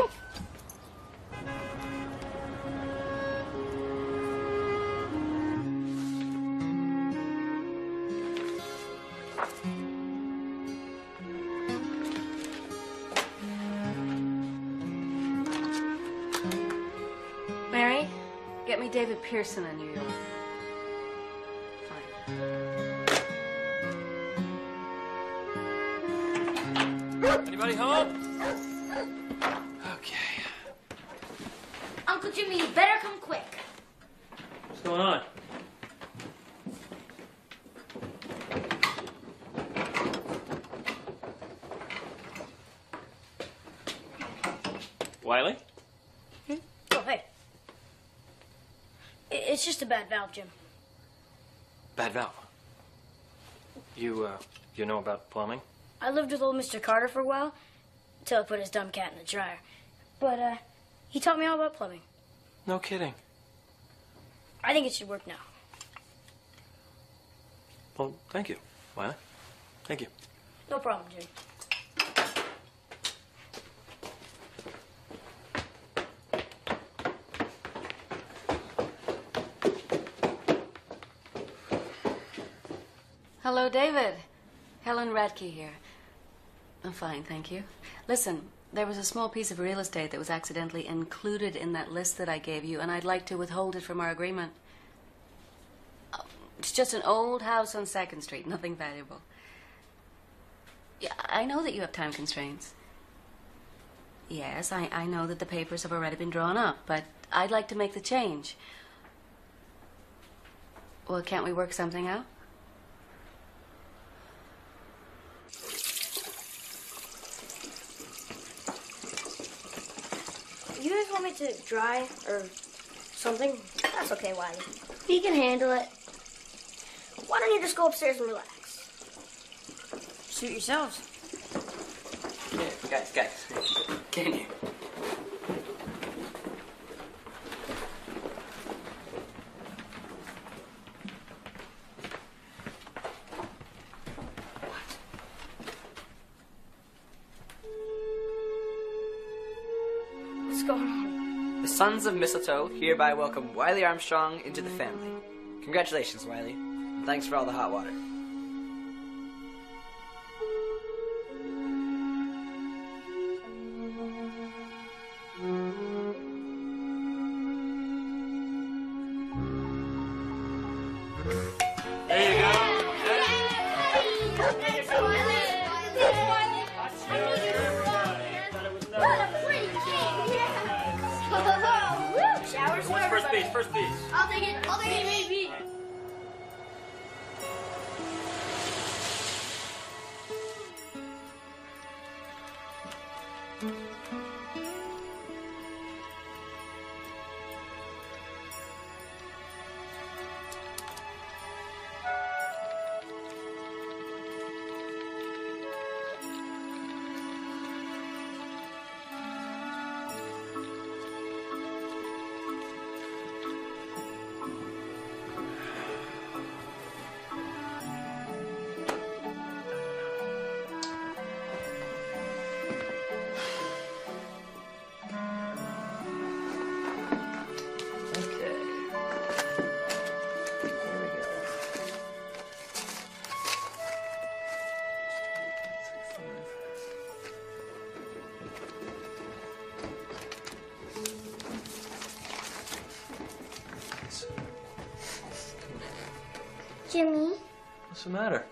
Mary, get me David Pearson in New York. Anybody home? Okay. Uncle Jimmy, you better come quick. What's going on? Wiley? Oh, hey. It's just a bad valve, Jim. Bad valve. You know about plumbing? I lived with old Mr. Carter for a while, until I put his dumb cat in the dryer. But, he taught me all about plumbing. No kidding. I think it should work now. Well, thank you, Wiley. Thank you. No problem, Jim. Hello, David. Helen Radke here. I'm fine, thank you. Listen, there was a small piece of real estate that was accidentally included in that list that I gave you, and I'd like to withhold it from our agreement. It's just an old house on 2nd Street, nothing valuable. Yeah, I know that you have time constraints. Yes, I know that the papers have already been drawn up, but I'd like to make the change. Well, can't we work something out? You guys want me to dry or something? That's okay, Wiley. He can handle it. Why don't you just go upstairs and relax? Suit yourselves. Yeah, guys. Get in here. What's going on? The Sons of Mistletoe hereby welcome Wiley Armstrong into the family. Congratulations, Wiley. And thanks for all the hot water. First piece. I'll take it. Me. Jimmy What's the matter?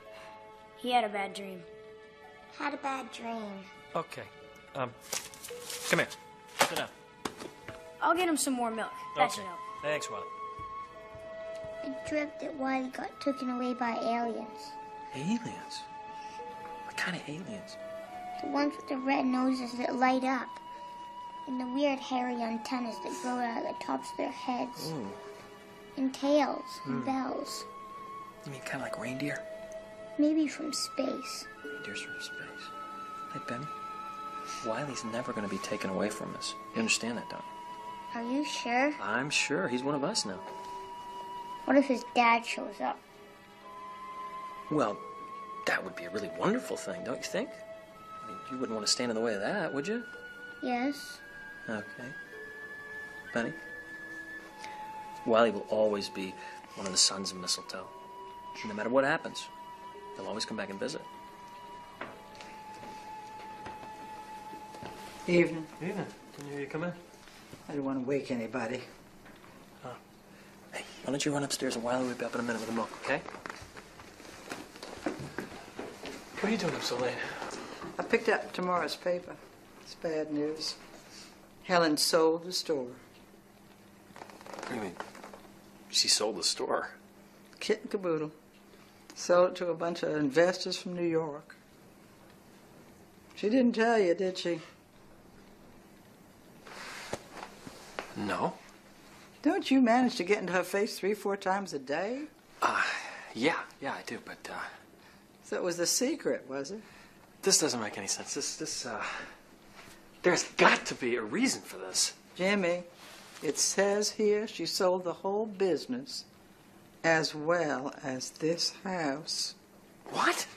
he had a bad dream. Had a bad dream. Okay. Come here. Sit down. I'll get him some more milk. That should help. Thanks, Wally. I dreamt that Wiley got taken away by aliens. Aliens? What kind of aliens? The ones with the red noses that light up. And the weird hairy antennas that grow out of the tops of their heads. Ooh. And tails and bells. You mean kind of like reindeer? Maybe from space. Reindeers from space. Hey, Benny. Wiley's never going to be taken away from us. You understand that, don't you? Are you sure? I'm sure. He's one of us now. What if his dad shows up? Well, that would be a really wonderful thing, don't you think? I mean, you wouldn't want to stand in the way of that, would you? Yes. Okay. Benny? Wiley will always be one of the sons of Mistletoe. No matter what happens, he'll always come back and visit. Evening. Evening. Can you hear you come in? I didn't want to wake anybody. Hey, why don't you run upstairs and Wiley will be up in a minute with the milk, okay? What are you doing up so late? I picked up tomorrow's paper. It's bad news. Helen sold the store. What do you mean? She sold the store. Kit and caboodle. Sold it to a bunch of investors from New York. She didn't tell you, did she? No. Don't you manage to get into her face 3-4 times a day? Yeah, I do, but, So it was the secret, was it? this doesn't make any sense. There's got to be a reason for this. Jimmy, it says here she sold the whole business as well as this house. What?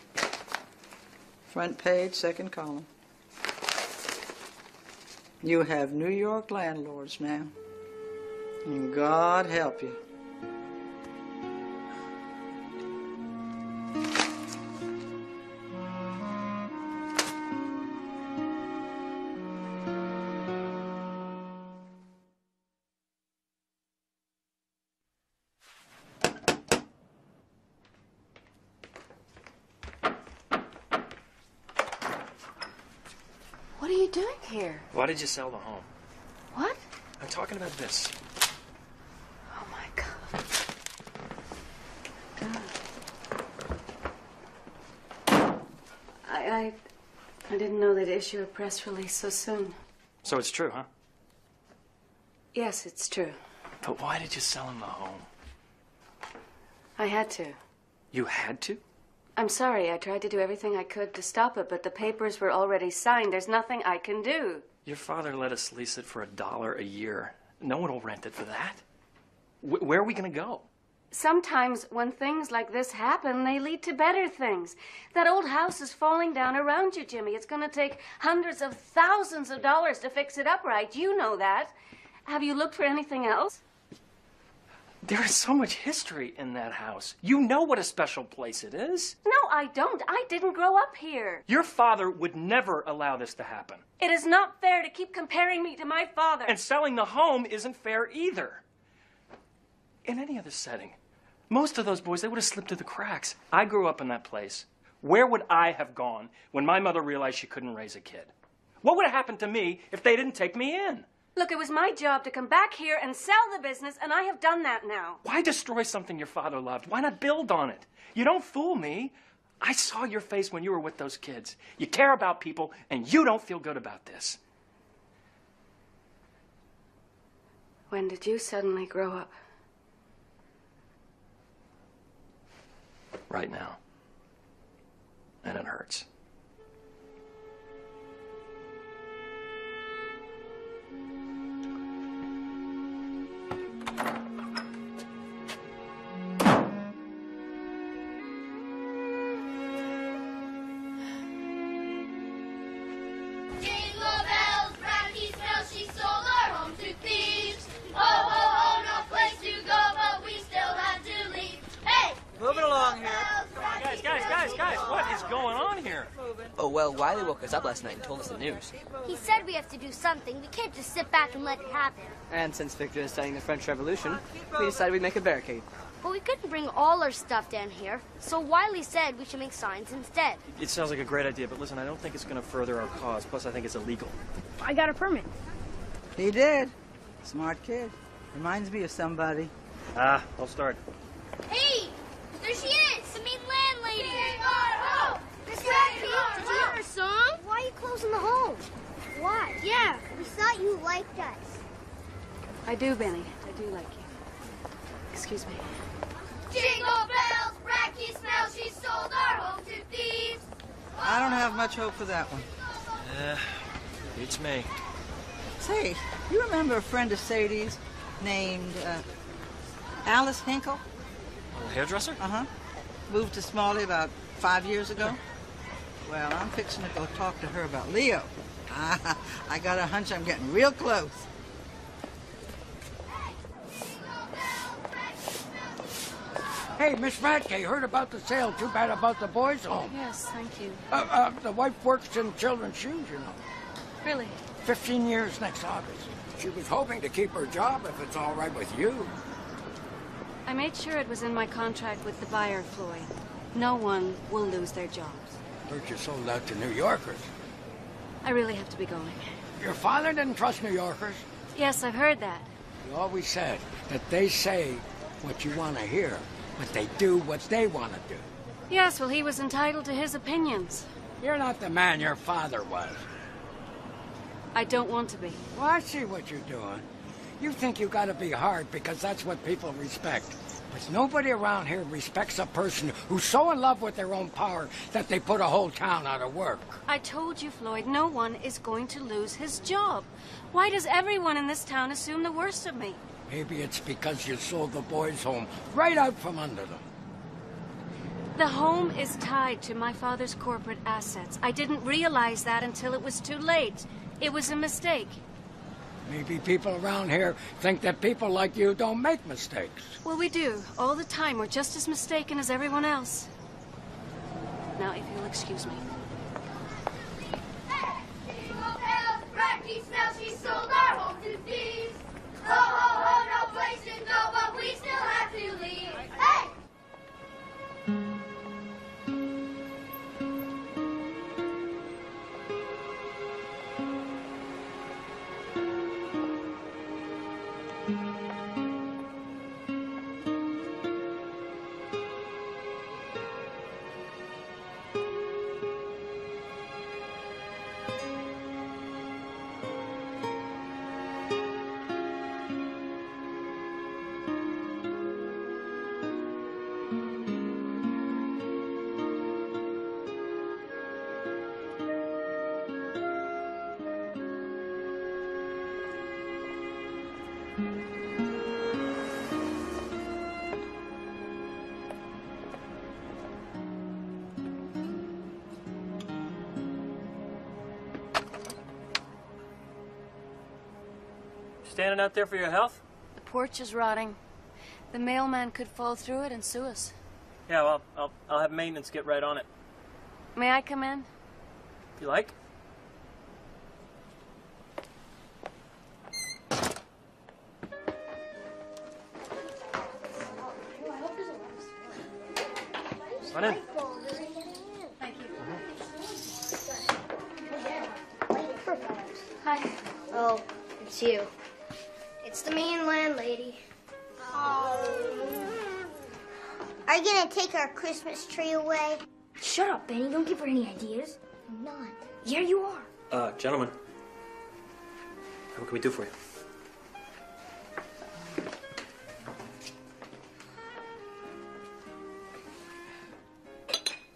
Front page, second column. You have New York landlords now. And God help you. What are you doing here? Why did you sell the home? What? I'm talking about this. Oh, my God. I didn't know they'd issue a press release so soon. So it's true, huh? Yes, it's true. But why did you sell him the home? I had to. You had to? I'm sorry. I tried to do everything I could to stop it, but the papers were already signed. There's nothing I can do. Your father let us lease it for $1 a year. No one will rent it for that. Where are we going to go? Sometimes when things like this happen, they lead to better things. That old house is falling down around you, Jimmy. It's going to take hundreds of thousands of dollars to fix it up right. You know that. Have you looked for anything else? There is so much history in that house. You know what a special place it is. No, I don't. I didn't grow up here. Your father would never allow this to happen. It is not fair to keep comparing me to my father. And selling the home isn't fair either. In any other setting, most of those boys, they would have slipped through the cracks. I grew up in that place. Where would I have gone when my mother realized she couldn't raise a kid? What would have happened to me if they didn't take me in? Look, it was my job to come back here and sell the business, and I have done that now. Why destroy something your father loved? Why not build on it? You don't fool me. I saw your face when you were with those kids. You care about people, and you don't feel good about this. When did you suddenly grow up? Right now. And it hurts. Jingle bells, Bracky smells, she sold our home to thieves. Oh, oh, oh, no place to go, but we still had to leave. Hey! Moving along here. Guys, what is going on here? Oh, well, Wiley woke us up last night and told us the news. He said we have to do something. We can't just sit back and let it happen. And since Victor is studying the French Revolution, we decided we'd make a barricade. But we couldn't bring all our stuff down here, so Wiley said we should make signs instead. It sounds like a great idea, but listen, I don't think it's going to further our cause. Plus, I think it's illegal. I got a permit. He did. Smart kid. Reminds me of somebody. Ah, I'll start. Hey! There she is! The mean landlady! Miss Radke, did you hear her song? Why are you closing the home? Why? Yeah. We thought you liked us. I do, Benny. I do like you. Excuse me. Jingle bells, Bracky smells, she sold our home to thieves. I don't have much hope for that one. Beats me. Say, you remember a friend of Sadie's named Alice Hinkle? A hairdresser? Uh-huh. Moved to Smalley about 5 years ago. Well, I'm fixing to go talk to her about Leo. I got a hunch I'm getting real close. Hey, Miss Radke, heard about the sale. Too bad about the boys' home. Yes, thank you. The wife works in children's shoes, you know. Really? 15 years next August. She was hoping to keep her job if it's all right with you. I made sure it was in my contract with the buyer, Floyd. No one will lose their jobs. Heard you sold out to New Yorkers. I really have to be going. Your father didn't trust New Yorkers. Yes, I've heard that. He always said that they say what you want to hear, but they do what they want to do. Yes, well, he was entitled to his opinions. You're not the man your father was. I don't want to be. Well, I see what you're doing. You think you gotta be hard because that's what people respect. But nobody around here respects a person who's so in love with their own power that they put a whole town out of work. I told you, Floyd, no one is going to lose his job. Why does everyone in this town assume the worst of me? Maybe it's because you sold the boys' home right out from under them. The home is tied to my father's corporate assets. I didn't realize that until it was too late. It was a mistake. Maybe people around here think that people like you don't make mistakes. Well, we do. All the time. We're just as mistaken as everyone else. Now, if you'll excuse me. Jingle bells, Bracky smells, she sold our home to thieves. Ho, ho, ho, no place to go, but we still have to leave. Hey! Standing out there for your health? The porch is rotting. The mailman could fall through it and sue us. Yeah, well, I'll have maintenance get right on it. May I come in? If you like. Run in. Thank you. Hi. Oh, it's you. It's the mean landlady. Are you gonna take our Christmas tree away? Shut up, Benny. Don't give her any ideas. I'm not. Yeah, you are. Gentlemen. What can we do for you?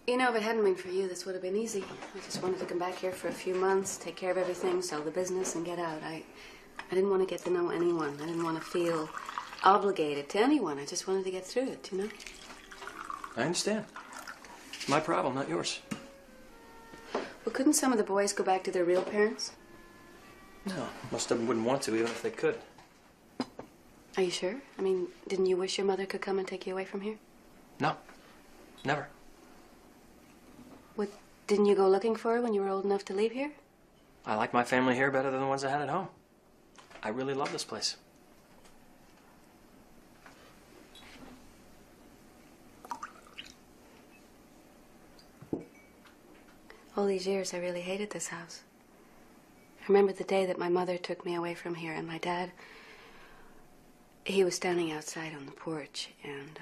You know, if it hadn't been for you, this would have been easy. I just wanted to come back here for a few months, take care of everything, sell the business, and get out. I didn't want to get to know anyone. I didn't want to feel obligated to anyone. I just wanted to get through it, you know? I understand. It's my problem, not yours. Well, couldn't some of the boys go back to their real parents? No, most of them wouldn't want to, even if they could. Are you sure? I mean, didn't you wish your mother could come and take you away from here? No, never. What, didn't you go looking for her when you were old enough to leave here? I like my family here better than the ones I had at home. I really love this place. All these years, I really hated this house. I remember the day that my mother took me away from here, and my dad, he was standing outside on the porch, and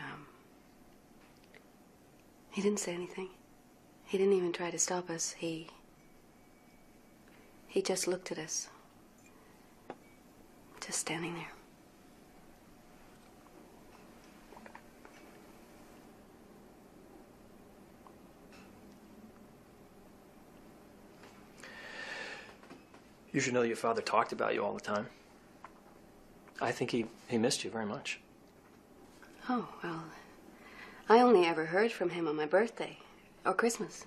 he didn't say anything. He didn't even try to stop us. He just looked at us. Just standing there. You should know your father talked about you all the time. I think he missed you very much. Oh, well, I only ever heard from him on my birthday or Christmas.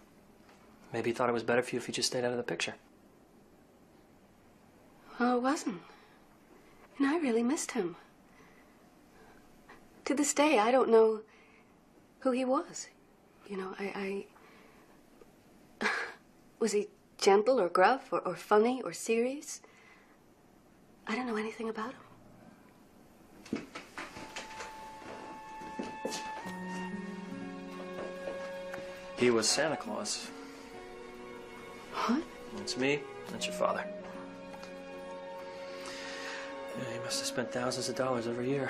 Maybe he thought it was better for you if you just stayed out of the picture. Well, it wasn't. And I really missed him. To this day, I don't know who he was. You know, was he gentle or gruff or funny or serious? I don't know anything about him. He was Santa Claus. What? It's me. That's your father. Yeah, he must have spent thousands of dollars every year.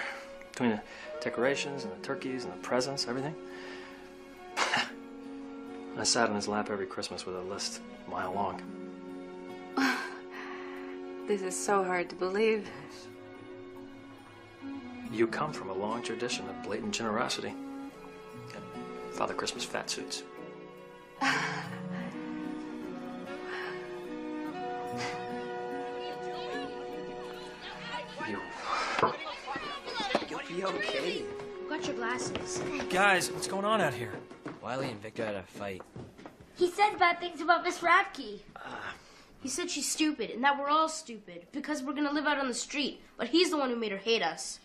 Between the decorations and the turkeys and the presents, everything. I sat on his lap every Christmas with a list a mile long. This is so hard to believe. You come from a long tradition of blatant generosity. And Father Christmas fat suits. You'll be okay. Who got your glasses? Guys, what's going on out here? Wiley and Victor had a fight. He said bad things about Miss Radke. He said she's stupid and that we're all stupid because we're gonna live out on the street. But he's the one who made her hate us.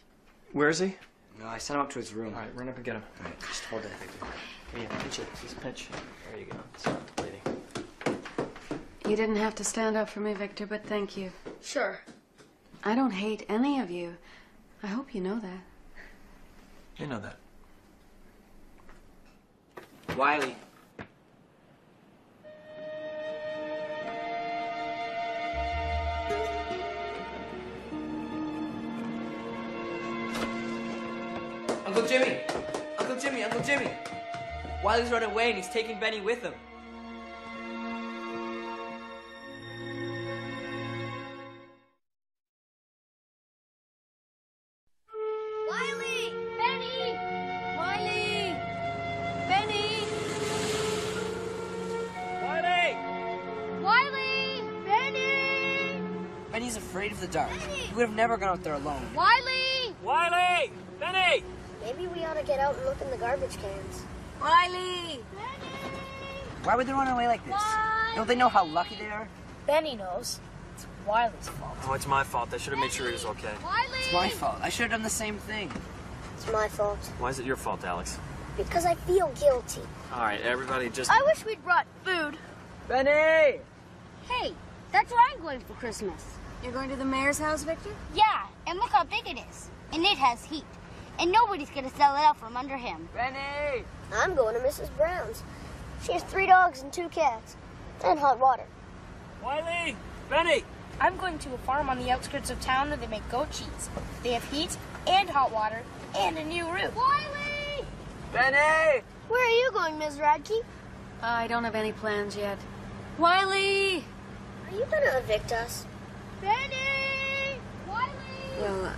Where is he? No, I sent him up to his room. All right, run up and get him. All right, just hold it, Victor. Here, pinch it. Just pinch. There you go. Stop the bleeding. You didn't have to stand up for me, Victor, but thank you. Sure. I don't hate any of you. I hope you know that. You know that. Wiley. Uncle Jimmy! Uncle Jimmy! Uncle Jimmy! Wiley's run away and he's taking Benny with him. Wiley! Benny! Wiley! Benny! Wiley! Wiley! Benny! Benny's afraid of the dark. He would have never gone out there alone. Wiley! Wiley! Benny! Maybe we ought to get out and look in the garbage cans. Wiley! Why would they run away like this? Don't they know how lucky they are? Benny knows. It's Wiley's fault. Oh, it's my fault. I should have made sure he was okay. It's my fault. I should have done the same thing. It's my fault. Why is it your fault, Alex? Because I feel guilty. All right, everybody just... I wish we'd brought food. Benny! Hey, that's where I'm going for Christmas. You're going to the mayor's house, Victor? Yeah, and look how big it is. And it has heat. And nobody's going to sell it out from under him. Benny! I'm going to Mrs. Brown's. She has 3 dogs and 2 cats. And hot water. Wiley! Benny! I'm going to a farm on the outskirts of town where they make goat cheese. They have heat and hot water and a new roof. Wiley! Benny! Where are you going, Ms. Radke? I don't have any plans yet. Wiley! Are you going to evict us? Benny! Wiley! Well,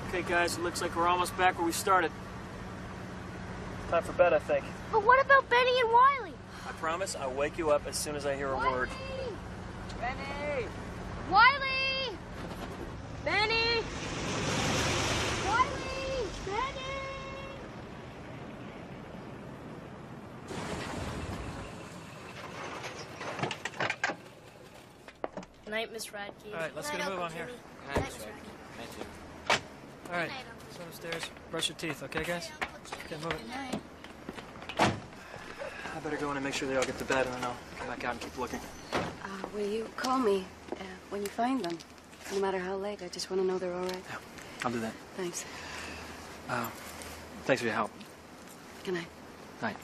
Okay, guys, it looks like we're almost back where we started. Time for bed, I think. But what about Benny and Wiley? I promise I'll wake you up as soon as I hear a word. Benny! Wiley! Benny! Wiley! Benny! Good night, Miss Radke. All right, let's get a move on here. Good night, Miss Radke. All right, let's go upstairs. Brush your teeth, okay, guys? Okay, move it. I better go in and make sure they all get to bed, and then I'll come back out and keep looking. will you call me when you find them? No matter how late, I just want to know they're all right. Yeah, I'll do that. Thanks. Thanks for your help. Good night. Night.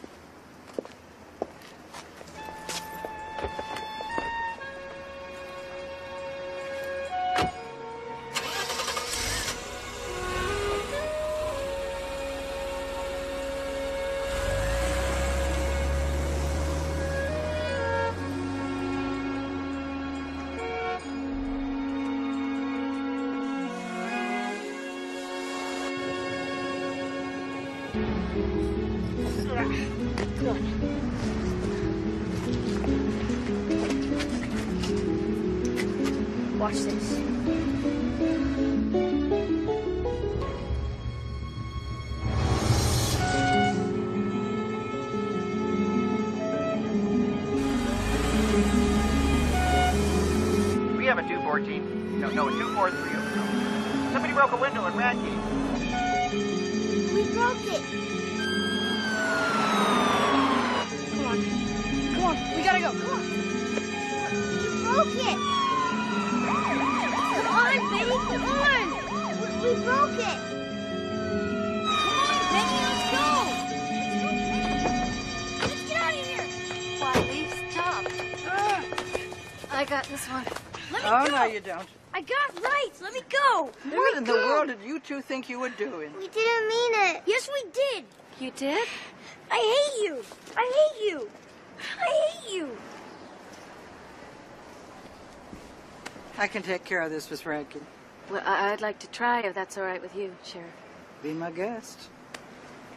Good. Watch this. We have a 214. No, a 243. Somebody broke a window in Radke. We broke it. Come on. Come on. We gotta go. Come on. You broke it. Come on, Benny. Come on. We broke it. Come on, Benny. Let's go. Let's get out of here. Wiley, stop. I got this one. Let me Oh, go. no, you don't. I got rights. Let me go. What in the world did you two think you were doing? We didn't mean it. Yes, we did. You did? I hate you. I hate you. I hate you. I can take care of this, Miss Radke. Well, I'd like to try if that's all right with you, Sheriff. Be my guest.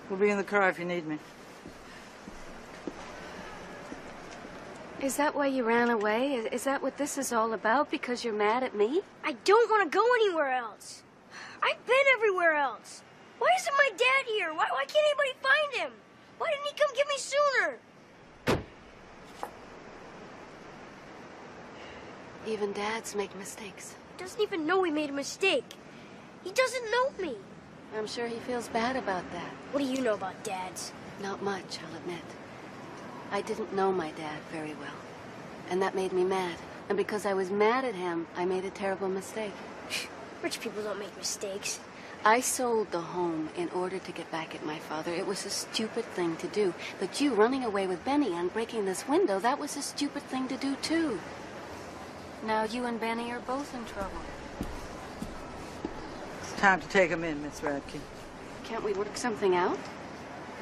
We'll be in the car if you need me. Is that why you ran away? Is that what this is all about? Because you're mad at me? I don't want to go anywhere else. I've been everywhere else. Why isn't my dad here? Why can't anybody find him? Why didn't he come get me sooner? Even dads make mistakes. He doesn't even know we made a mistake. He doesn't know me. I'm sure he feels bad about that. What do you know about dads? Not much, I'll admit. I didn't know my dad very well, and that made me mad. And because I was mad at him, I made a terrible mistake. Rich people don't make mistakes. I sold the home in order to get back at my father. It was a stupid thing to do. But you running away with Benny and breaking this window, that was a stupid thing to do, too. Now you and Benny are both in trouble. It's time to take him in, Miss Radke. Can't we work something out?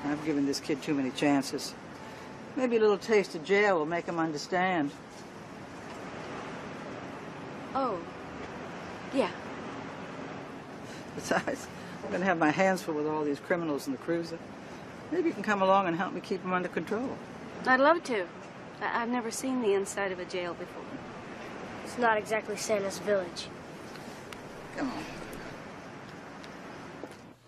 I've given this kid too many chances. Maybe a little taste of jail will make him understand. Oh, yeah. Besides, I'm going to have my hands full with all these criminals in the cruiser. Maybe you can come along and help me keep them under control. I'd love to. I've never seen the inside of a jail before. It's not exactly Santa's village. Come on.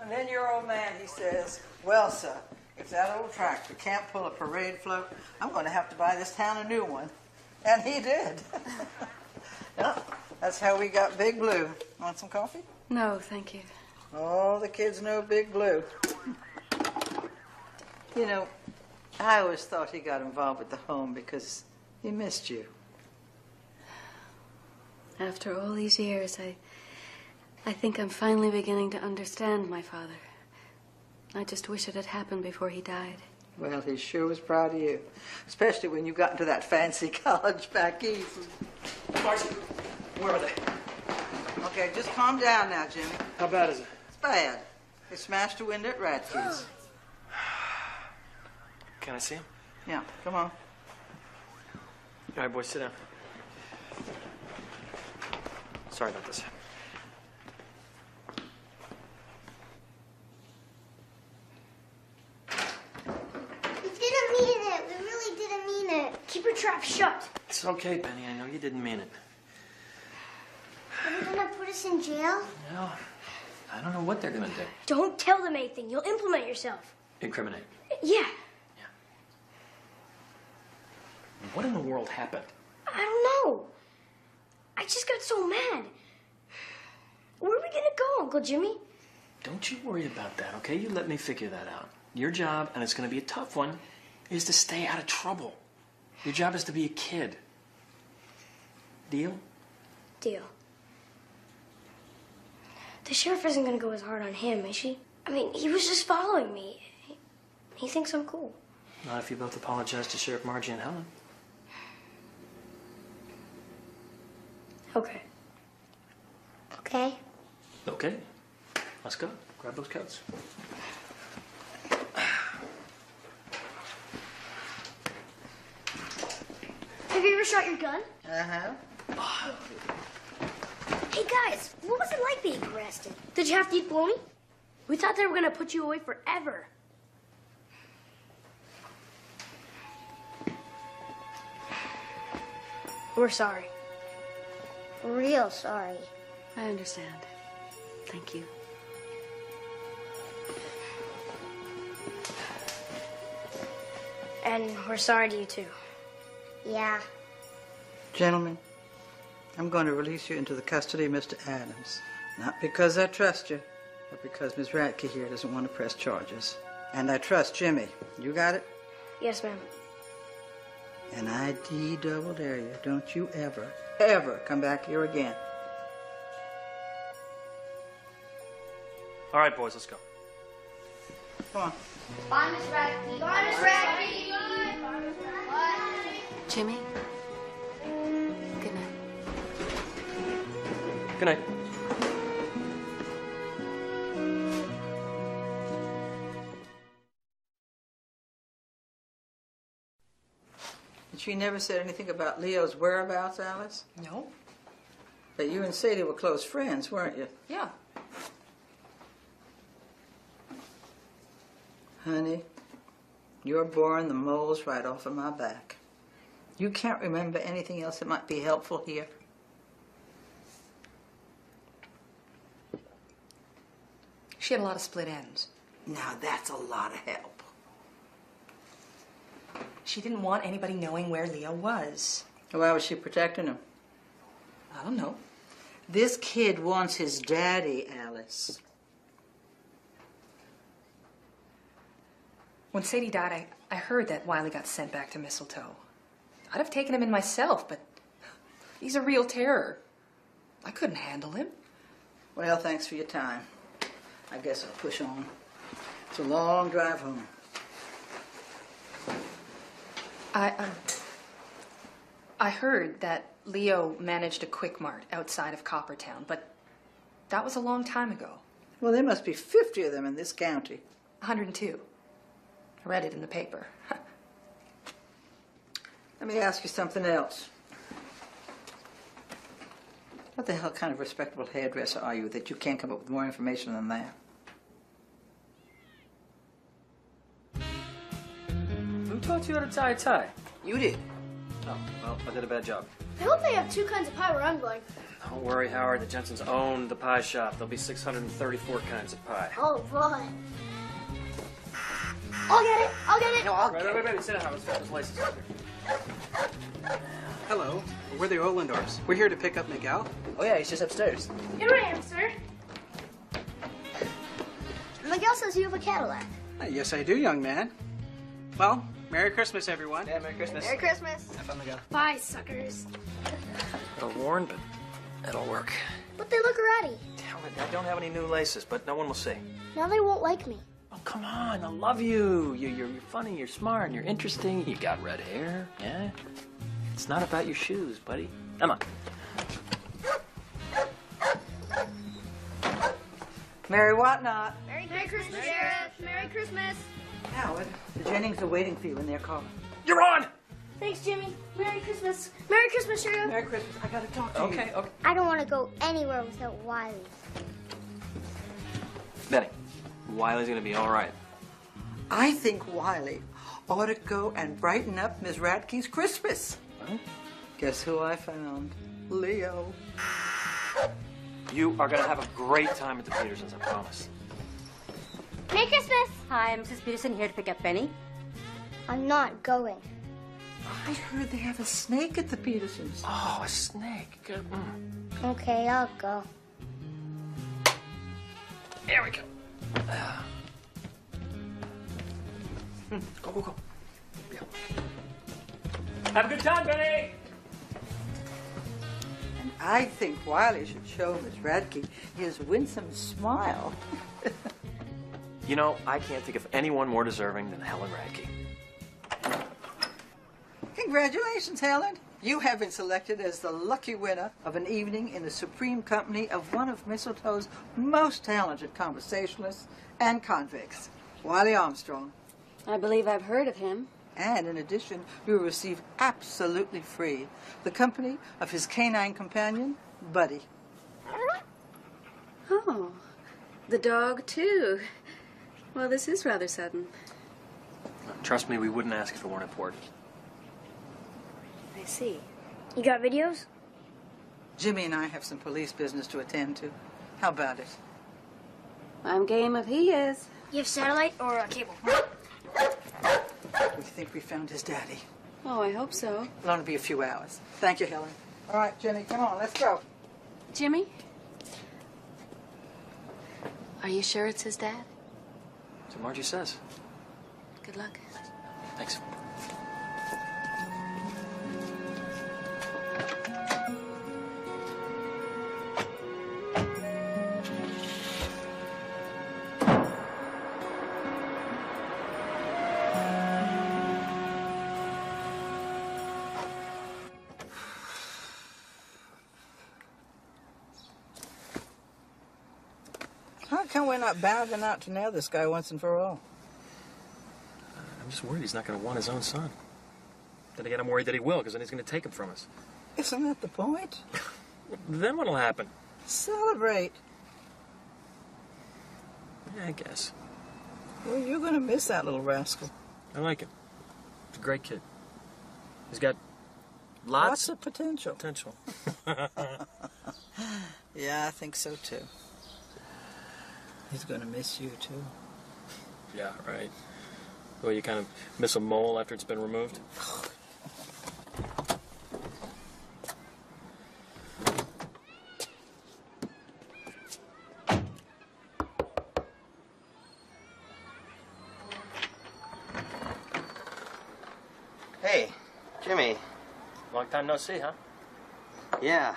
And then your old man, he says, well, sir, if that old tractor can't pull a parade float, I'm going to have to buy this town a new one. And he did. Yep, that's how we got Big Blue. Want some coffee? No, thank you. All the kids know Big Blue. You know, I always thought he got involved with the home because he missed you. After all these years, I think I'm finally beginning to understand my father. I just wish it had happened before he died. Well, he sure was proud of you, especially when you got into that fancy college back east. Marcy, where are they? Okay, just calm down now, Jimmy. How bad is it? It's bad. They smashed a window at Radke's. Can I see him? Yeah, come on. All right, boys, sit down. Sorry about this. We didn't mean it. We really didn't mean it. Keep your trap shut. It's okay, Penny. I know you didn't mean it. Are they gonna put us in jail? No, I don't know what they're gonna do. Don't tell them anything. You'll implement yourself. Incriminate. Yeah. What in the world happened? I don't know. I just got so mad. Where are we gonna go, Uncle Jimmy? Don't you worry about that, okay? You let me figure that out. Your job, and it's gonna be a tough one, is to stay out of trouble. Your job is to be a kid. Deal? Deal. The sheriff isn't gonna go as hard on him, is she? I mean, he was just following me. He thinks I'm cool. Not if you both apologize to Sheriff Margie and Helen. Okay. Okay? Okay. Let's go. Grab those coats. Have you ever shot your gun? Uh-huh. Hey, guys, what was it like being arrested? Did you have to eat bologna? We thought they were going to put you away forever. We're sorry. Real sorry. I understand. Thank you. And we're sorry to you, too. Yeah. Gentlemen, I'm going to release you into the custody of Mr. Adams. Not because I trust you, but because Miss Ratke here doesn't want to press charges. And I trust Jimmy. You got it? Yes, ma'am. And I double dare you, don't you ever come back here again. All right, boys, let's go. Come on. Bye, Miss Ratke. Bye, Miss Ratke. Bye. Jimmy? Good night. Good night. And she never said anything about Leo's whereabouts, Alice? No. But you and Sadie were close friends, weren't you? Yeah. Honey, you're boring the moles right off of my back. You can't remember anything else that might be helpful here? She had a lot of split ends. Now that's a lot of help. She didn't want anybody knowing where Leo was. Why was she protecting him? I don't know. This kid wants his daddy, Alice. When Sadie died, I heard that Wiley got sent back to Mistletoe. I'd have taken him in myself, but he's a real terror. I couldn't handle him. Well, thanks for your time. I guess I'll push on. It's a long drive home. I heard that Leo managed a Quick Mart outside of Coppertown, but that was a long time ago. Well, there must be 50 of them in this county. 102. I read it in the paper. Let me ask you something else. What the hell kind of respectable hairdresser are you that you can't come up with more information than that? Who taught you how to tie a tie? You did. Oh, well, I did a bad job. I hope they have 2 kinds of pie where I'm going. Don't worry, Howard. The Jensens own the pie shop. There'll be 634 kinds of pie. Oh, boy. I'll get it. I'll get it. No, I'll Wait. Sit down, Howard. Let's this license up here. Hello, we're the Olandors. We're here to pick up Miguel. Oh, yeah, he's just upstairs. Here I am, sir. Miguel says you have a Cadillac. Yes, I do, young man. Well, Merry Christmas, everyone. Yeah, Merry Christmas. Merry Christmas. Have fun, Miguel. Bye, suckers. A little worn, but it'll work. But they look ratty. Damn it, I don't have any new laces, but no one will see. Now they won't like me. Oh, come on. I love you. You're funny, you're smart, and you're interesting. You got red hair, yeah? It's not about your shoes, buddy. Come on. Mary Whatnot. Merry Christmas, Sheriff. Merry Christmas. Howard, the Jennings are waiting for you in their car. You're on! Thanks, Jimmy. Merry Christmas. Merry Christmas, Sheriff. Merry Christmas. I gotta talk to you. Okay. I don't want to go anywhere without Wiley. Benny, Wiley's gonna be all right. I think Wiley ought to go and brighten up Miss Ratke's Christmas. Huh? Guess who I found? Leo. You are gonna have a great time at the Petersons, I promise. Merry Christmas. Hi, I'm Mrs. Peterson here to pick up Benny. I'm not going. I heard they have a snake at the Petersons. Oh, a snake. Good. Okay, I'll go. There we go. Go. Yeah. Have a good time, Benny! And I think Wiley should show Miss Ratke his winsome smile. You know, I can't think of anyone more deserving than Helen Radke. Congratulations, Helen. You have been selected as the lucky winner of an evening in the supreme company of one of Mistletoe's most talented conversationalists and convicts, Wiley Armstrong. I believe I've heard of him. And in addition, you will receive absolutely free the company of his canine companion, Buddy. Oh, the dog, too. Well, this is rather sudden. Trust me, we wouldn't ask if it weren't important. I see. You got videos? Jimmy and I have some police business to attend to. How about it? I'm game if he is. You have satellite or a cable? We think we found his daddy. Oh, I hope so. It'll only be a few hours. Thank you, Helen. All right, Jenny, come on, let's go. Jimmy? Are you sure it's his dad? So Margie says. Good luck. Thanks. How come we're not bounding out to nail this guy once and for all? I'm just worried he's not going to want his own son. Then again, I'm worried that he will, because then he's going to take him from us. Isn't that the point? Then what'll happen? Celebrate. Yeah, I guess. Well, you're going to miss that little rascal. I like him. He's a great kid. He's got Lots of potential. Potential. Yeah, I think so, too. He's going to miss you, too. Yeah, right. Well, you kind of miss a mole after it's been removed? Hey, Jimmy. Long time no see, huh? Yeah.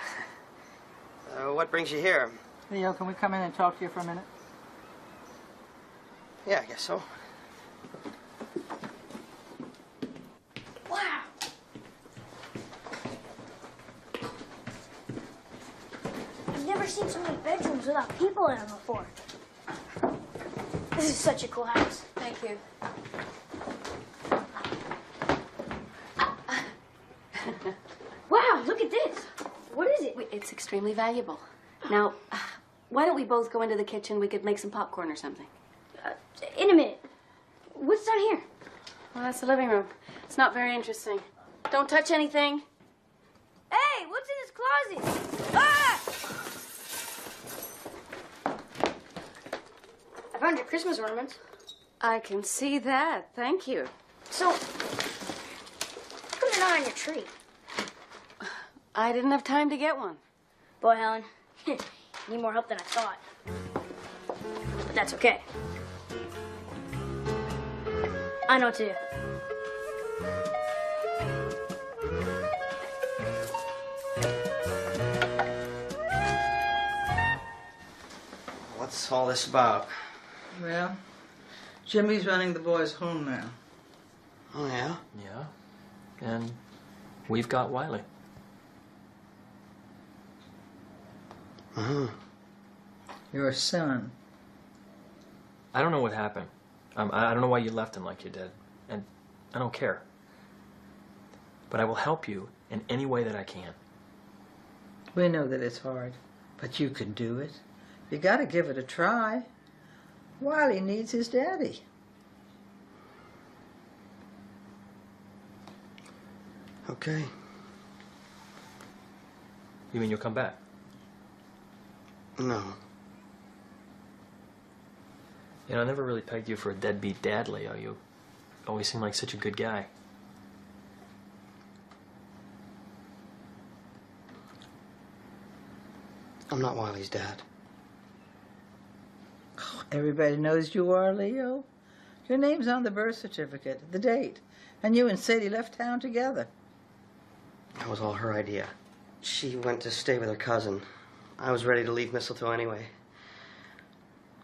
What brings you here? Leo, can we come in and talk to you for a minute? Yeah, I guess so. Wow. I've never seen so many bedrooms without people in them before. This is such a cool house. Thank you. Wow, look at this. What is it? It's extremely valuable. Now, why don't we both go into the kitchen? We could make some popcorn or something. In a minute. What's down here? Well, that's the living room. It's not very interesting. Don't touch anything. Hey, what's in this closet? Ah! I found your Christmas ornaments. I can see that. Thank you. So, put it on your tree. I didn't have time to get one. Boy, Helen, you need more help than I thought. But that's okay. I know too. What's all this about? Well, Jimmy's running the boys' home now. Oh, yeah? Yeah. And we've got Wiley. Uh-huh. Your son. I don't know what happened. I don't know why you left him like you did. And I don't care. But I will help you in any way that I can. We know that it's hard, but you can do it. You gotta give it a try. Wiley needs his daddy. Okay. You mean you'll come back? No. You know, I never really pegged you for a deadbeat dad, Leo. You always seemed like such a good guy. I'm not Wiley's dad. Everybody knows you are, Leo. Your name's on the birth certificate, the date, and you and Sadie left town together. That was all her idea. She went to stay with her cousin. I was ready to leave Mistletoe anyway.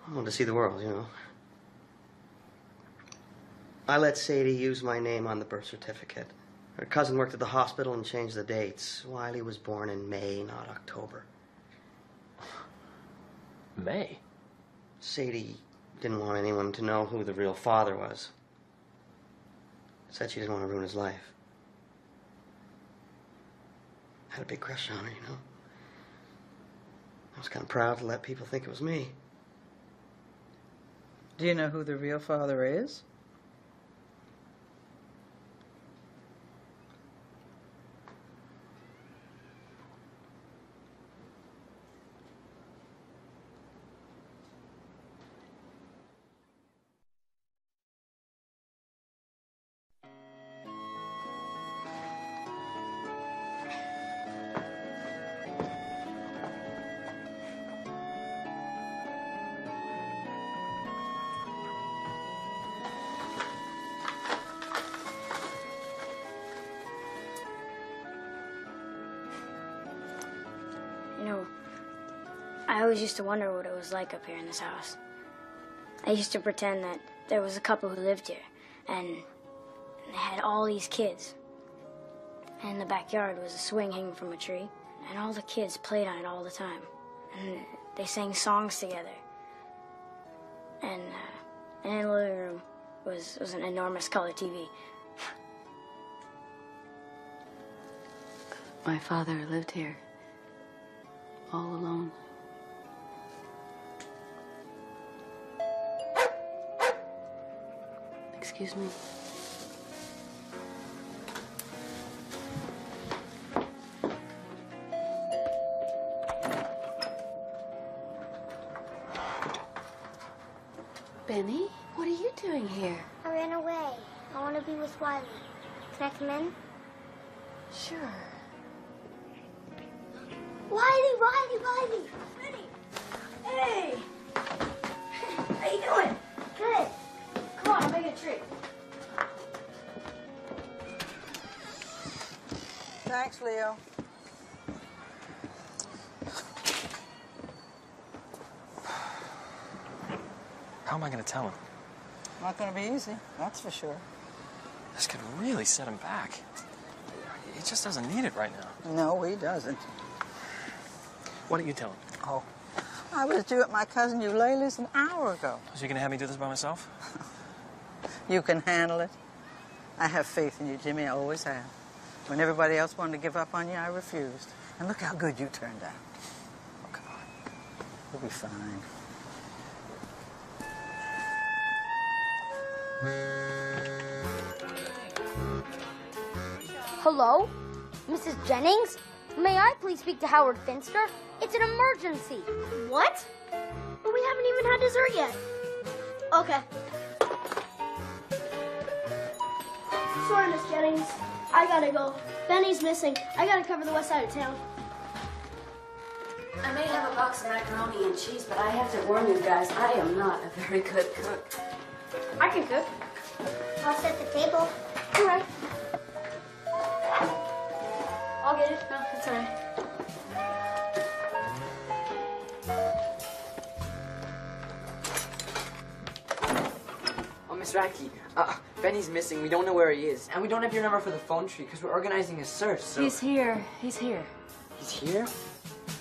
I wanted to see the world, you know. I let Sadie use my name on the birth certificate. Her cousin worked at the hospital and changed the dates. Wiley was born in May, not October. May? Sadie didn't want anyone to know who the real father was. Said she didn't want to ruin his life. Had a big crush on her, you know. I was kind of proud to let people think it was me. Do you know who the real father is? know, I always used to wonder what it was like up here in this house. I used to pretend that there was a couple who lived here, and they had all these kids. And in the backyard was a swing hanging from a tree, and all the kids played on it all the time. And they sang songs together. And in the living room was an enormous color TV. My father lived here, all alone. Excuse me. Benny, what are you doing here? I ran away. I want to be with Wiley. Can I come in? Sure. Wiley! Benny! Hey! How you doing? Good. Come on, I'll make a treat. Thanks, Leo. How am I going to tell him? Not going to be easy, that's for sure. This could really set him back. He just doesn't need it right now. No, he doesn't. Why don't you tell him? Oh, I was due at my cousin Eulalie's an hour ago. So you're going to have me do this by myself? You can handle it. I have faith in you, Jimmy. I always have. When everybody else wanted to give up on you, I refused. And look how good you turned out. Oh, come on. You'll be fine. Hello? Mrs. Jennings? May I please speak to Howard Finster? It's an emergency. What? But we haven't even had dessert yet. Okay. Sorry, Miss Jennings. I gotta go. Benny's missing. I gotta cover the west side of town. I may have a box of macaroni and cheese, but I have to warn you guys, I am not a very good cook. I can cook. I'll set the table. All right. I'll get it. No, it's all right. Oh, Miss Radke, Benny's missing. We don't know where he is. And we don't have your number for the phone tree because we're organizing a search, so... He's here. He's here. He's here?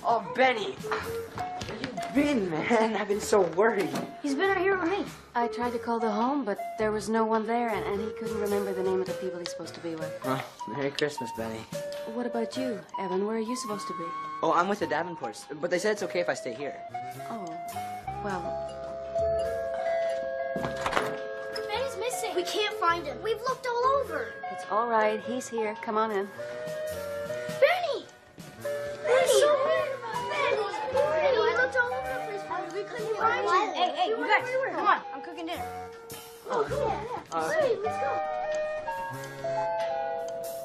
Oh, Benny! Where you been, man? I've been so worried. He's been out here with me. I tried to call the home, but there was no one there, and he couldn't remember the name of the people he's supposed to be with. Well, Merry Christmas, Benny. What about you, Evan? Where are you supposed to be? Oh, I'm with the Davenports, but they said it's okay if I stay here. Oh, well... Benny's missing. We can't find him. We've looked all over. It's all right. He's here. Come on in. Benny! Benny! Benny, we looked all over the place. We couldn't find him. Hey, you guys, come on. I'm cooking dinner. Oh, yeah. Sweet, let's go.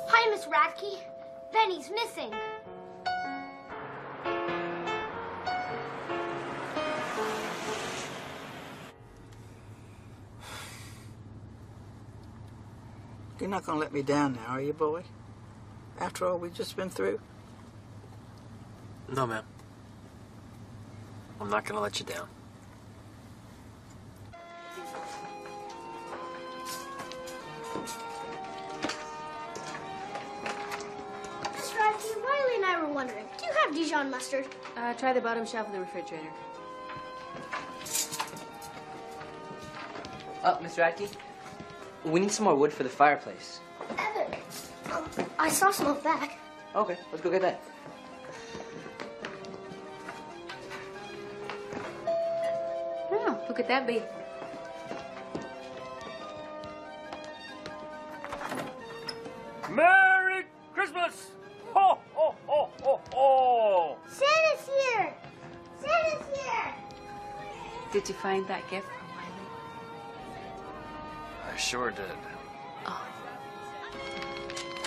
Hi, Miss Radke. Benny's missing. You're not going to let me down now, are you, boy? After all we've just been through? No, ma'am. I'm not going to let you down. Miss Radke, Wiley and I were wondering, do you have Dijon mustard? Try the bottom shelf of the refrigerator. Miss Radke, we need some more wood for the fireplace. Evan, I saw some out back. Okay, let's go get that. Oh, who could that be? Merry Christmas! Ho, ho, ho, ho, ho! Santa's here! Santa's here! Did you find that gift for Wiley? I sure did. Oh.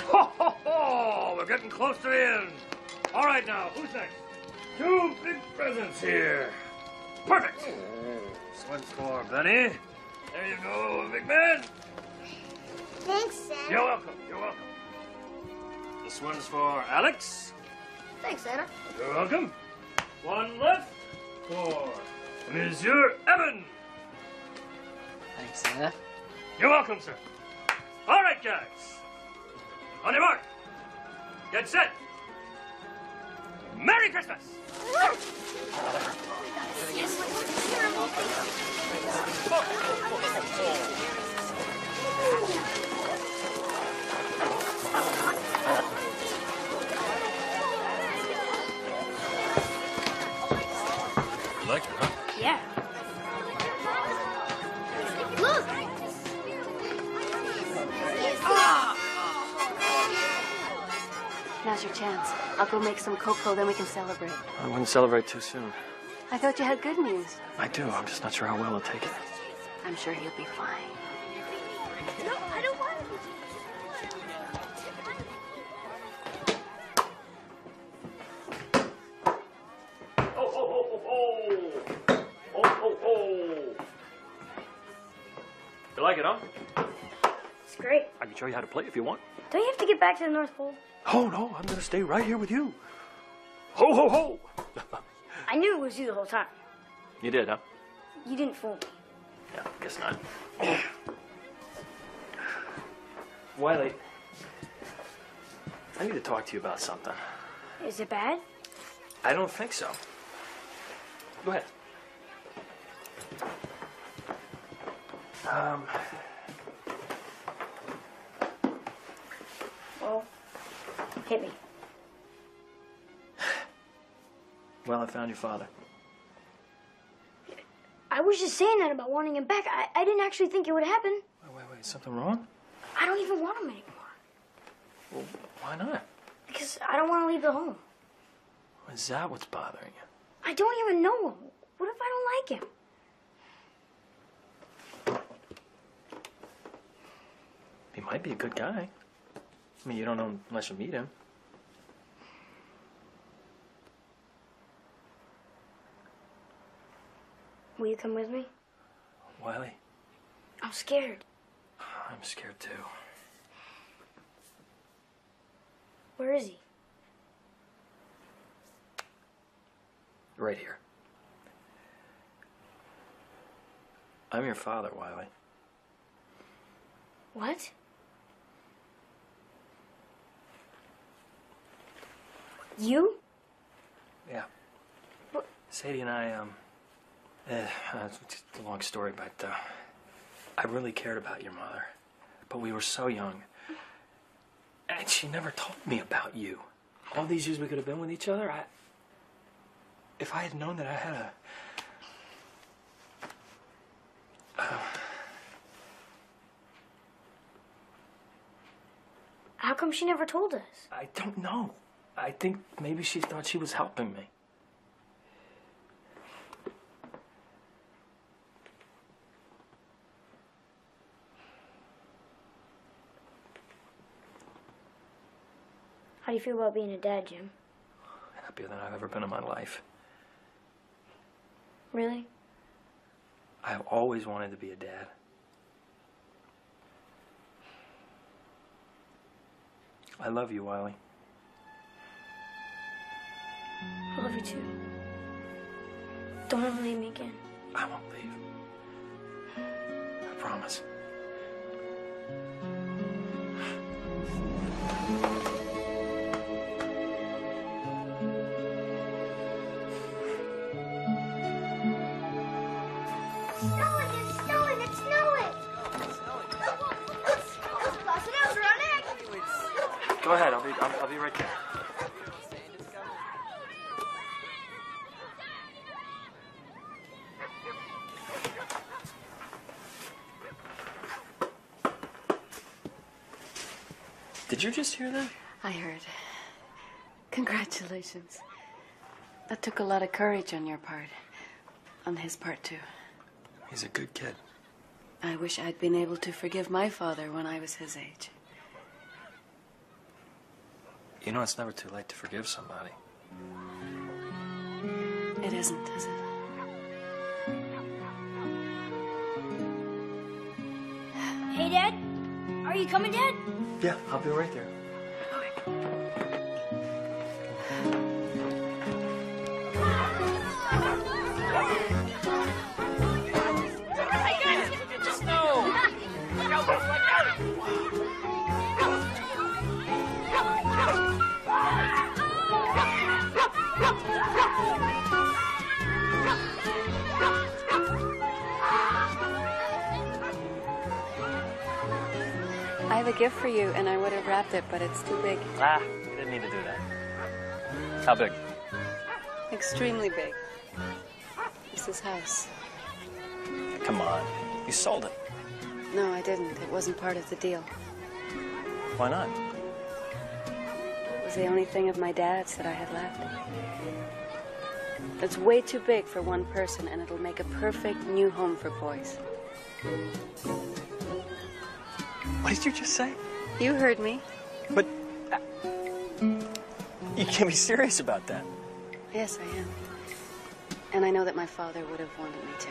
Ho, ho, ho! We're getting close to the end. All right, now, who's next? 2 big presents here. Perfect. This one's for Benny. There you go, big man. Thanks, Santa. You're welcome. You're welcome. This one's for Alex. Thanks, Santa. You're welcome. One left for Monsieur Evan. Thanks, sir. You're welcome, sir. All right, guys. On your mark. Get set. Merry Christmas. You like it, huh? Yeah. Look! Now's your chance. I'll go make some cocoa, then we can celebrate. I wouldn't celebrate too soon. I thought you had good news. I do. I'm just not sure how well he'll take it. I'm sure he'll be fine. No, I don't want to. You like it, huh? It's great. I can show you how to play if you want. Don't you have to get back to the North Pole? Oh, no, I'm going to stay right here with you. Ho, ho, ho! I knew it was you the whole time. You did, huh? You didn't fool me. Yeah, guess not. Wiley, I need to talk to you about something. Is it bad? I don't think so. Go ahead. Well, hit me. Well, I found your father. I was just saying that about wanting him back. I didn't actually think it would happen. Wait, is something wrong? I don't even want him anymore. Well, why not? Because I don't want to leave the home. Is that what's bothering you? I don't even know him. What if I don't like him? He might be a good guy. I mean, you don't know him unless you meet him. Will you come with me? Wiley, I'm scared. I'm scared too. Where is he? Right here. I'm your father, Wiley. What? You? Yeah. What? Sadie and I, it's just a long story, but, I really cared about your mother. But we were so young. And she never told me about you. All these years we could have been with each other, if I had known that I had How come she never told us? I don't know. I think maybe she thought she was helping me. How do you feel about being a dad, Jim? Happier than I've ever been in my life. Really? I've always wanted to be a dad. I love you, Wiley. I love you too. Don't ever leave me again. I won't leave. I promise. Go ahead, I'll be right there. Did you just hear that? I heard. Congratulations. That took a lot of courage on your part. On his part, too. He's a good kid. I wish I'd been able to forgive my father when I was his age. You know, it's never too late to forgive somebody. It isn't, is it? Hey, Dad? Are you coming, Dad? Yeah, I'll be right there. Okay. gift for you, and I would have wrapped it, but it's too big. Ah, you didn't need to do that. How big? Extremely big. It's this house. Come on. You sold it. No, I didn't. It wasn't part of the deal. Why not? It was the only thing of my dad's that I had left. It's way too big for one person, and it'll make a perfect new home for boys. What did you just say? You heard me. But you can't be serious about that. Yes, I am. And I know that my father would have wanted me to.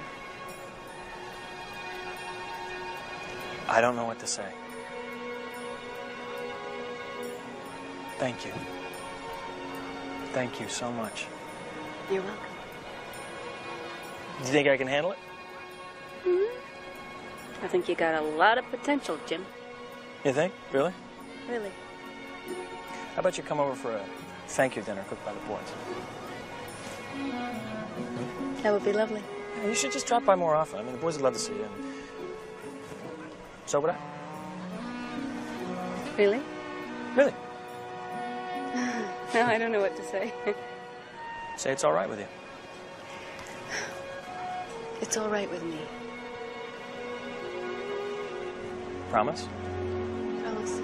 I don't know what to say. Thank you. Thank you so much. You're welcome. Do you think I can handle it? I think you got a lot of potential, Jim. You think? Really? Really. How about you come over for a thank you dinner cooked by the boys? That would be lovely. Yeah, you should just drop by more often. I mean, the boys would love to see you. And so would I. Really? Really? No, I don't know what to say. Say it's all right with you. It's all right with me. Promise? Promise.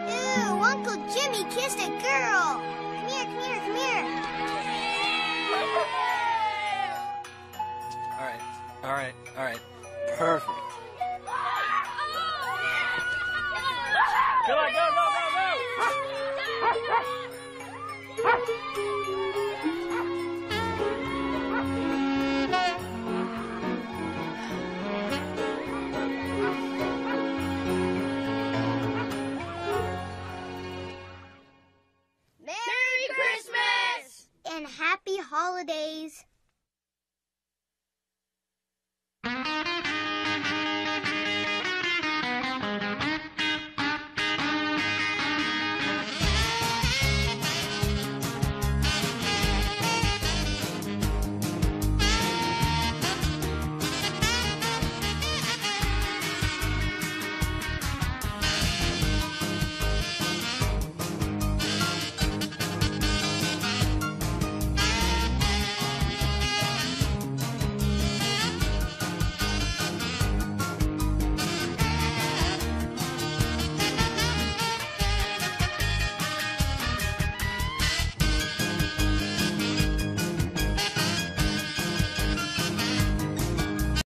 Ew, Uncle Jimmy kissed a girl. Come here, come here, come here. All right. All right. All right. Perfect. Come on, go, go, go, go!